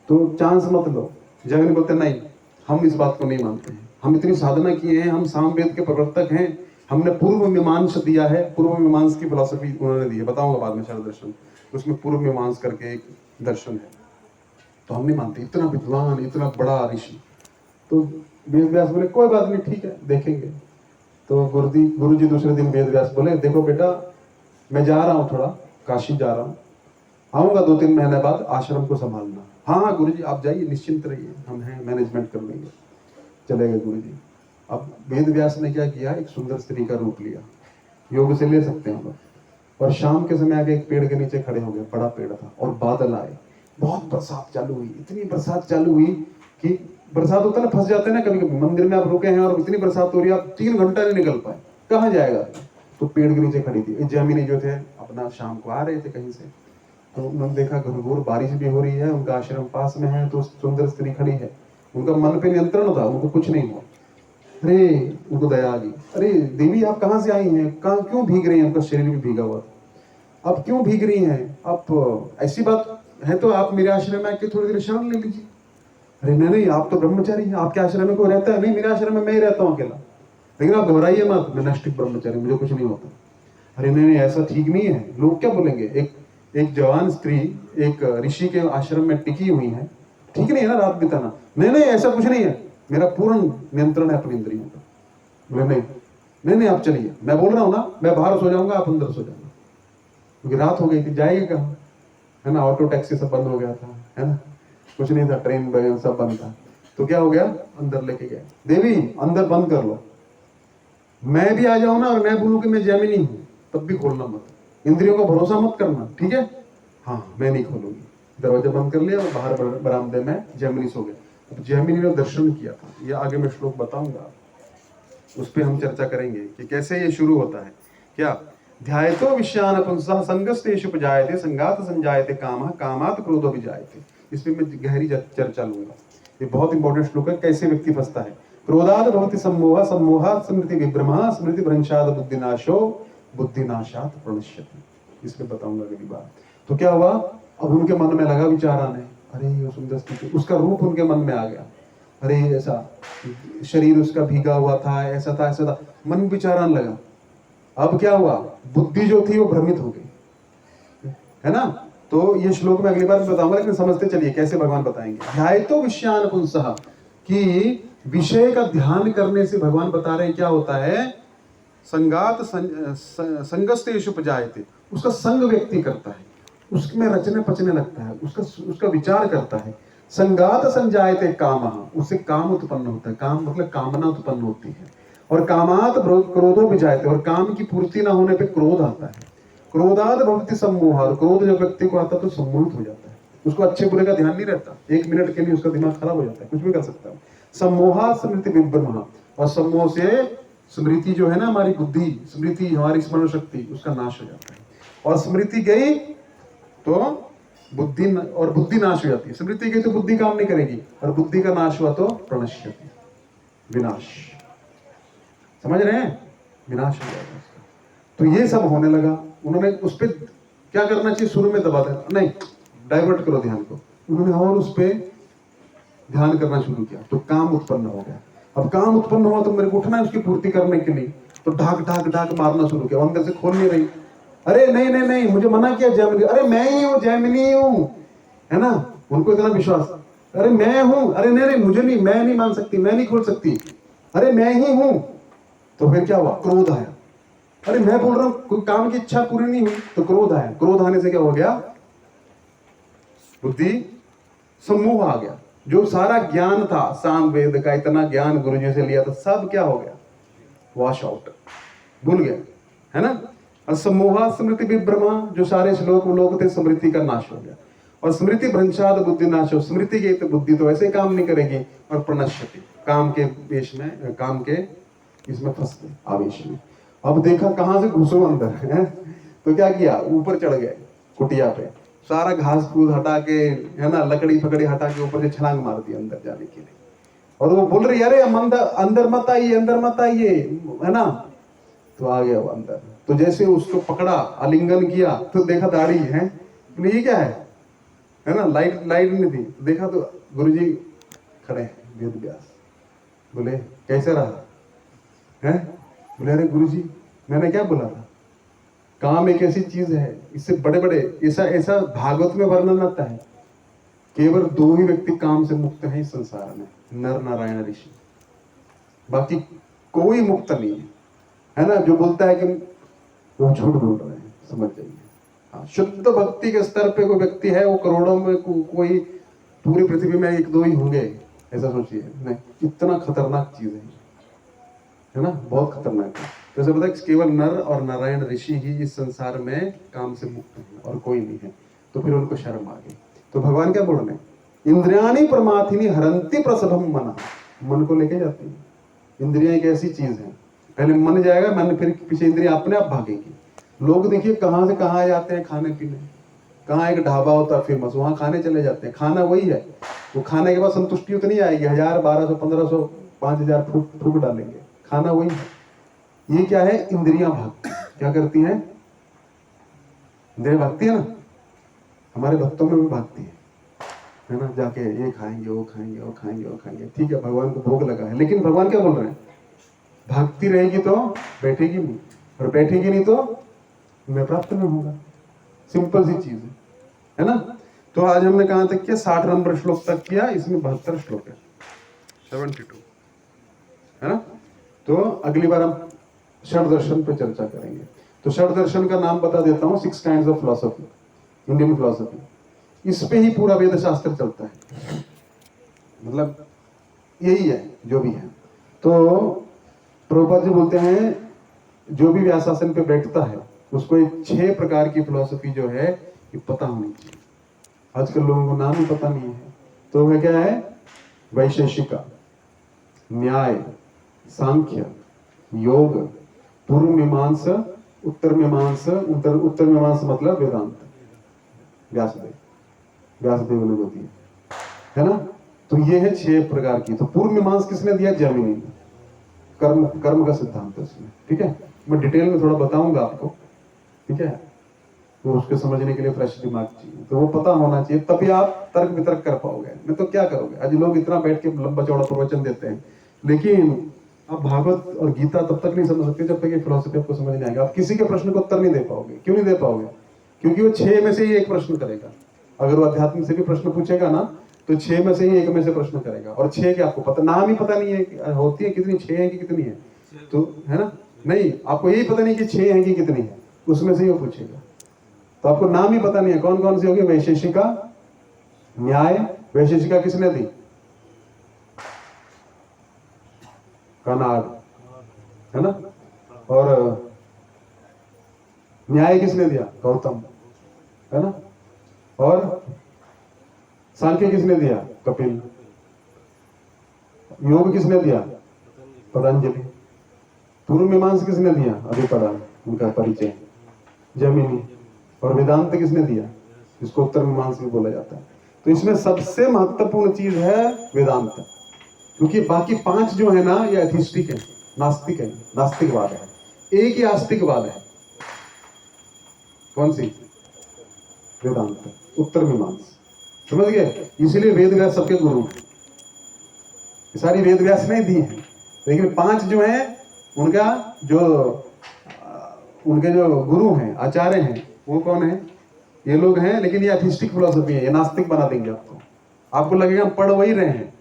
तो चांस मत लो। जगन बोलते नहीं, हम इस बात को नहीं मानते हैं, हम इतनी साधना किए हैं, हम सामवेद के प्रवर्तक हैं, हमने पूर्व मीमांस दिया है। पूर्व मीमांस की फिलॉसफी उन्होंने दी है, बताऊंगा बाद में शरद दर्शन, उसमें पूर्व मीमांस करके एक दर्शन है। तो हम नहीं मानते, इतना विद्वान इतना बड़ा ऋषि। तो वेद व्यास बोले कोई बात नहीं, ठीक है देखेंगे। तो गुरु जी दूसरे दिन वेद व्यास बोले देखो बेटा मैं जा रहा हूँ, थोड़ा काशी जा रहा हूँ, आऊंगा 2-3 महीने बाद, आश्रम को संभालना। हाँ गुरु जी आप जाइए, निश्चिंत रहिए, हम हैं, मैनेजमेंट कर लेंगे। चले गए गुरु जी। अब वेद व्यास ने क्या किया, एक सुंदर स्त्री का रूप लिया, योग से ले सकते हैं हम लोग, और शाम के समय आके एक पेड़ के नीचे खड़े हो गए, बड़ा पेड़ था, और बादल आए, बहुत बरसात चालू हुई, इतनी बरसात चालू हुई कि बरसात होता है ना, फंस जाते हैं ना कभी कभी, मंदिर में आप रुके हैं और इतनी बरसात हो रही है, आप 3 घंटा नहीं निकल पाए, कहाँ जाएगा? तो पेड़ के नीचे खड़ी थी। जैमिनी जो थे अपना शाम को आ रहे थे कहीं से, तो उन्होंने देखा घनघोर बारिश भी हो रही है, उनका आश्रम पास में है, तो सुंदर स्त्री खड़ी है, उनका मन पे नियंत्रण था, उनको कुछ नहीं हुआ। अरे उनको दया आ गई, अरे देवी आप कहाँ से आई हैं, कहाँ क्यों भीग रही हैं? उनका शरीर भी भीगा हुआ था। आप क्यों भीग रही हैं? आप ऐसी बात है तो आप मेरे आश्रम में आके थोड़ी देर शरण ले लीजिए। अरे नहीं आप तो ब्रह्मचारी हैं, आपके आश्रम में कोई रहता है? नहीं मेरे आश्रम में मैं ही रहता हूँ अकेला, लेकिन आप घबराइए मत, मैं नैष्टिक ब्रह्मचारी, मुझे कुछ नहीं होता। अरे नहीं ऐसा ठीक नहीं है, लोग क्या बोलेंगे? एक जवान स्त्री एक ऋषि के आश्रम में टिकी हुई है, ठीक नहीं है ना रात बिताना? नहीं ऐसा कुछ नहीं है, मेरा पूर्ण नियंत्रण है अपनी इंद्रियों पर। बोले नहीं आप चलिए, मैं बोल रहा हूँ ना, मैं बाहर सो जाऊंगा, आप अंदर सो जाना, क्योंकि रात हो गई थी, जाएगी कहाँ, है ना? ऑटो टैक्सी सब बंद हो गया था, है ना, कुछ नहीं था, ट्रेन वगैरह सब बंद था। तो क्या हो गया, अंदर लेके गए, देवी अंदर बंद कर लो, मैं भी आ जाऊं ना और मैं बोलूं कि मैं जैमिनी हूं, तब भी खोलना मत, इंद्रियों का भरोसा मत करना, ठीक है? हाँ मैं नहीं खोलूंगी। दरवाजा बंद कर लिया और बाहर बरामदे में जैमिनी सो गए। अब जैमिनी ने दर्शन किया था, ये आगे मैं श्लोक बताऊंगा, उस पर हम चर्चा करेंगे कि कैसे ये शुरू होता है। क्या ध्यायतो विषयान पुंसः संगस्तेषु उपजायते संगात संजायते कामः कामात् क्रोधो विजायते। इसमें मैं गहरी चर्चा लूंगा, ये बहुत इंपॉर्टेंट श्लोक है, कैसे व्यक्ति फंसता है। क्रोधाद भवति सम्मोहः सम्मोहात् स्मृति विभ्रमः स्मृति भ्रंशात् बुद्धिनाशो बुद्धिनाशात् प्रणश्यति। इसमें बताऊंगा अगली बार। तो क्या हुआ, अब उनके मन में लगा विचार आने, अरे ये सुंदर स्त्री, उसका रूप उनके मन में आ गया, अरे ऐसा शरीर उसका भीगा हुआ था, ऐसा था, मन में विचार आने लगा। अब क्या हुआ, बुद्धि जो थी वो भ्रमित हो गई, है ना? तो ये श्लोक में अगली बार बताऊंगा, लेकिन समझते चलिए कैसे भगवान बताएंगे। ध्यायतो विषयान पुंसः, कि विषय का ध्यान करने से भगवान बता रहे हैं क्या होता है, संगात संगस्तेषु उपजायते, उसका संग व्यक्ति करता है, उसमें रचने पचने लगता है, उसका विचार करता है। संगात संजायते कामः, उससे काम उत्पन्न होता है, काम मतलब कामना उत्पन्न होती है, और कामात् क्रोधो विजायते, और काम की पूर्ति ना होने पे क्रोध आता है। क्रोधात् भवति सम्मोहः, क्रोध जब व्यक्ति को आता है तो सम्मोहित हो जाता है, उसको अच्छे बुरे का ध्यान नहीं रहता, 1 मिनट के लिए उसका दिमाग खराब हो जाता है, कुछ भी कर सकता है। सम्मोहात् स्मृति विभ्रमः, और सम्मोह से स्मृति जो है ना, हमारी बुद्धि स्मृति, हमारी स्मरण शक्ति, उसका नाश हो जाता है, और स्मृति गई तो बुद्धि नाश हो जाती है। स्मृति गई तो बुद्धि काम नहीं करेगी, और बुद्धि का नाश हुआ तो प्रणश्यति, विनाश, समझ रहे हैं, विनाश हो जाएगा उसका। तो ये सब होने लगा, उन्होंने उस पर क्या करना चाहिए, शुरू में दबा देना नहीं, डाइवर्ट करो ध्यान को, उन्होंने और उस पर ध्यान करना शुरू किया, तो काम उत्पन्न हो गया। अब काम उत्पन्न हुआ तो मेरे को उठना है उसकी पूर्ति करने के लिए, तो ढाक ढाक ढाक मारना शुरू किया, अंदर से खोल नहीं रही, अरे नहीं मुझे मना किया जैमिनी, अरे मैं ही हूँ, जैमिनी हूँ, है ना? उनको इतना विश्वास, अरे मैं हूँ, अरे नहीं मुझे नहीं, मैं नहीं मान सकती, मैं नहीं खोल सकती, अरे मैं ही हूँ। तो फिर क्या हुआ, क्रोध आया, अरे मैं बोल रहा हूँ कोई काम की इच्छा पूरी नहीं हुई, तो क्रोध आया, क्रोध आने से क्या हो गया, बुद्धि समूह आ गया। जो सारा ज्ञान था साम वेद का, इतना ज्ञान गुरुजी से लिया था, सब क्या हो गया? वॉश आउट, भूल गए, है ना। और समूहा स्मृति विभ्रमा, जो सारे श्लोक लोग थे, स्मृति का नाश हो गया। और स्मृति भ्रंशाद बुद्धि नाश हो, स्मृति की तो बुद्धि तो ऐसे काम नहीं करेगी। और प्रणश्यति, काम के वेश में, काम के इसमें फंस गए, आवेश में। अब देखा कहां से घुसो अंदर, है? तो क्या किया? ऊपर चढ़ गए कुटिया पे, सारा घास फूस हटा के, है ना, लकड़ी फकड़ी हटा के ऊपर से छलांग मार दी अंदर जाने के लिए। और वो बोल रही, अरे हम अंदर मत आइए, अंदर मत आइए, है ना। तो आ गया वो अंदर। तो जैसे उसको पकड़ा, आलिंगन किया, तो देखा दाढ़ी है, ये क्या है ना, लाइट नहीं थी। देखा तो गुरुजी खड़े हैं, वेद व्यास। बोले कैसे रहा है? बोले अरे गुरुजी, मैंने क्या बोला था, काम एक ऐसी चीज है, इससे बड़े बड़े ऐसा भागवत में वर्णन आता है, केवल 2 ही व्यक्ति काम से मुक्त हैं इस संसार में, नर नारायण ऋषि। बाकी कोई मुक्त नहीं है ना। जो बोलता है कि वो झूठ बोल रहे हैं, समझ जाइए। हाँ, शुद्ध भक्ति के स्तर पे कोई व्यक्ति है, वो करोड़ों में कोई, पूरी पृथ्वी में 1-2 ही होंगे, ऐसा सोचिए। नहीं, इतना खतरनाक चीज है ना, बहुत खतरनाक है। तो ऐसा पता है केवल नर और नारायण ऋषि ही इस संसार में काम से मुक्त हैं, और कोई नहीं है। तो फिर उनको शर्म आ गई। तो भगवान क्या बोल रहे हैं? इंद्रियाणी प्रमाथिनी हरंती प्रसभम मना, मन को लेके जाती है। इंद्रियां एक ऐसी चीज है, पहले मन जाएगा, मन फिर पीछे इंद्रियां अपने आप भागेगी। लोग देखिए कहां से कहां जाते हैं खाने पीने, कहां एक ढाबा होता है फेमस, वहां खाने चले जाते हैं। खाना वही है, वो खाने के बाद संतुष्टि उतनी आएगी, 1000, 1200, 1500, 5000 फूक डालेंगे, खाना वही है। ये क्या है? इंद्रियां भागती, क्या करती हैं? इंद्रियां भागती है ना, हमारे भक्तों में भी भागती है ना। जाके ये खाएंगे, वो खाएंगे, वो खाएंगे, वो खाएंगे, ठीक है, भगवान को भोग लगा है। लेकिन भगवान क्या बोल रहे हैं? भागती रहेगी तो बैठेगी नहीं, और बैठेगी नहीं तो मैं प्राप्त नहीं होगा। सिंपल सी चीज है ना। तो आज हमने कहां तक किया? 60 नंबर श्लोक तक किया। इसमें 72 श्लोक है, 72, है ना। तो अगली बार हम षड दर्शन पे चर्चा करेंगे। तो षड दर्शन का नाम बता देता हूं, 6 kinds of philosophy, Indian philosophy. इस पे ही पूरा वेद शास्त्र चलता है, मतलब यही है जो भी है। तो प्रभुपाद जी बोलते हैं, जो भी व्यासासन पे बैठता है उसको ये 6 प्रकार की फिलॉसफी जो है ये पता होनी चाहिए। आजकल लोगों को नाम ही पता नहीं है। तो वह क्या है? वैशेषिका, न्याय, सांख्य, योग, पूर्व मीमांसा, उत्तर मीमांसा। उत्तर मीमांसा मतलब वेदांत, व्यासदेव ने होती है ना। तो ये है 6 प्रकार की। तो पूर्व मीमांसा किसने दिया? जैमिनी। कर्म का सिद्धांत है उसमें, ठीक है। मैं डिटेल में थोड़ा बताऊंगा आपको, ठीक है। तो उसके समझने के लिए फ्रेश दिमाग चाहिए, तो वो पता होना चाहिए, तभी आप तर्क वितर्क कर पाओगे। नहीं तो क्या करोगे? आज लोग इतना बैठ के लंबा चौड़ा प्रवचन देते हैं, लेकिन आप भागवत और गीता तब तक नहीं समझ सकते जब तक ये फिलॉसफी आपको समझ नहीं आएगा। आप किसी के प्रश्न को उत्तर नहीं दे पाओगे। क्यों नहीं दे पाओगे? क्योंकि वो 6 में से ही एक प्रश्न करेगा। अगर वो अध्यात्म से भी प्रश्न पूछेगा ना, तो 6 में से ही एक में से प्रश्न करेगा। और 6 के आपको पता, नाम ही पता नहीं है होती है कितनी, 6 है कि कितनी है, तो है ना। नहीं, आपको यही पता नहीं कि 6 है कि कितनी है, उसमें से ही वो पूछेगा। तो आपको नाम ही पता नहीं है कौन कौन सी होगी। वैशेषिका, न्याय, वैशेषिका किसने दी? कनाड, है ना। और न्याय किसने दिया? गौतम, है ना। और सांख्य किसने दिया? कपिल। योग किसने दिया? पतंजलि। पूर्व मीमांसा किसने दिया? अभी पढ़ा, उनका परिचय, जैमिनी। और वेदांत किसने दिया? इसको उत्तर मीमांसा भी बोला जाता है। तो इसमें सबसे महत्वपूर्ण चीज है वेदांत, क्योंकि बाकी 5 जो है ना, ये एथिस्टिक है, नास्तिक है, नास्तिकवाद है। एक ही आस्तिकवाद है, कौन सी? वेदांत, उत्तर मीमांसा। समझ गए? इसलिए वेद व्यास सबके गुरु हैं। सारी वेद व्यास नहीं दी है, लेकिन 5 जो हैं उनके जो गुरु हैं, आचार्य हैं, वो कौन है? ये लोग हैं। लेकिन ये एथिस्टिक फिलॉसफी है, ये नास्तिक बना देंगे आपको। आपको लगेगा हम पढ़ वही रहे हैं,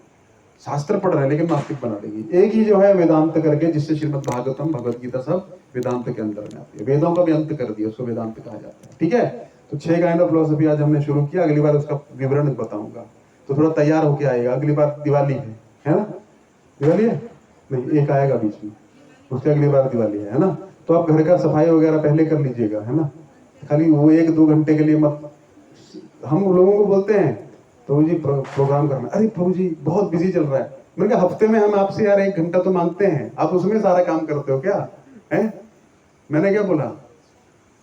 शास्त्र पढ़ रहे हैं, लेकिन नास्तिक बना देंगे। एक ही जो है वेदांत करके, जिससे श्रीमद् भागवतम, भगवत गीता सब वेदांत के अंदर में आती है। वेदों का भी अंत कर दिया, उसको वेदांत कहा जाता है, ठीक है। तो 6 काइंड ऑफ फिलॉसफी आज हमने शुरू किया, अगली बार उसका विवरण बताऊंगा, तो थोड़ा तैयार होके आएगा। अगली बार दिवाली है ना? दिवाली है नहीं, एक आएगा बीच में, उसके अगली बार दिवाली है ना? तो आप घर का सफाई वगैरह पहले कर लीजिएगा, है ना? खाली वो 1-2 घंटे के लिए मत। हम लोगों को बोलते हैं प्रभु जी प्रोग्राम करना, अरे प्रभु जी बहुत बिजी चल रहा है। मैंने कहा हफ्ते में हम आपसे यार 1 घंटा तो मांगते हैं, आप उसमें सारा काम करते हो क्या है? मैंने क्या बोला,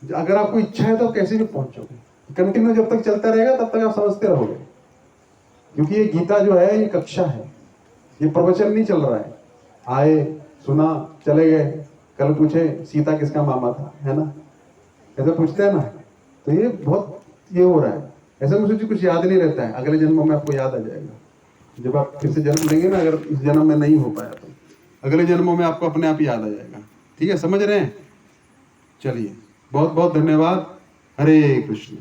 अगर आपको इच्छा है तो आप कैसे भी पहुंचोगे। कंटिन्यू जब तक चलता रहेगा तब तक आप समझते रहोगे, क्योंकि ये गीता जो है ये कक्षा है, ये प्रवचन नहीं चल रहा है। आए, सुना, चले गए, कल पूछे सीता किसका मामा था, है ना? ऐसा पूछते हैं ना, तो ये बहुत ये हो रहा है। ऐसा मुझे कुछ याद नहीं रहता है, अगले जन्मों में आपको याद आ जाएगा। जब आप फिर से जन्म लेंगे ना, अगर इस जन्म में नहीं हो पाया तो अगले जन्मों में आपको अपने आप याद आ जाएगा। ठीक है, समझ रहे हैं? चलिए, बहुत बहुत धन्यवाद। हरे कृष्ण।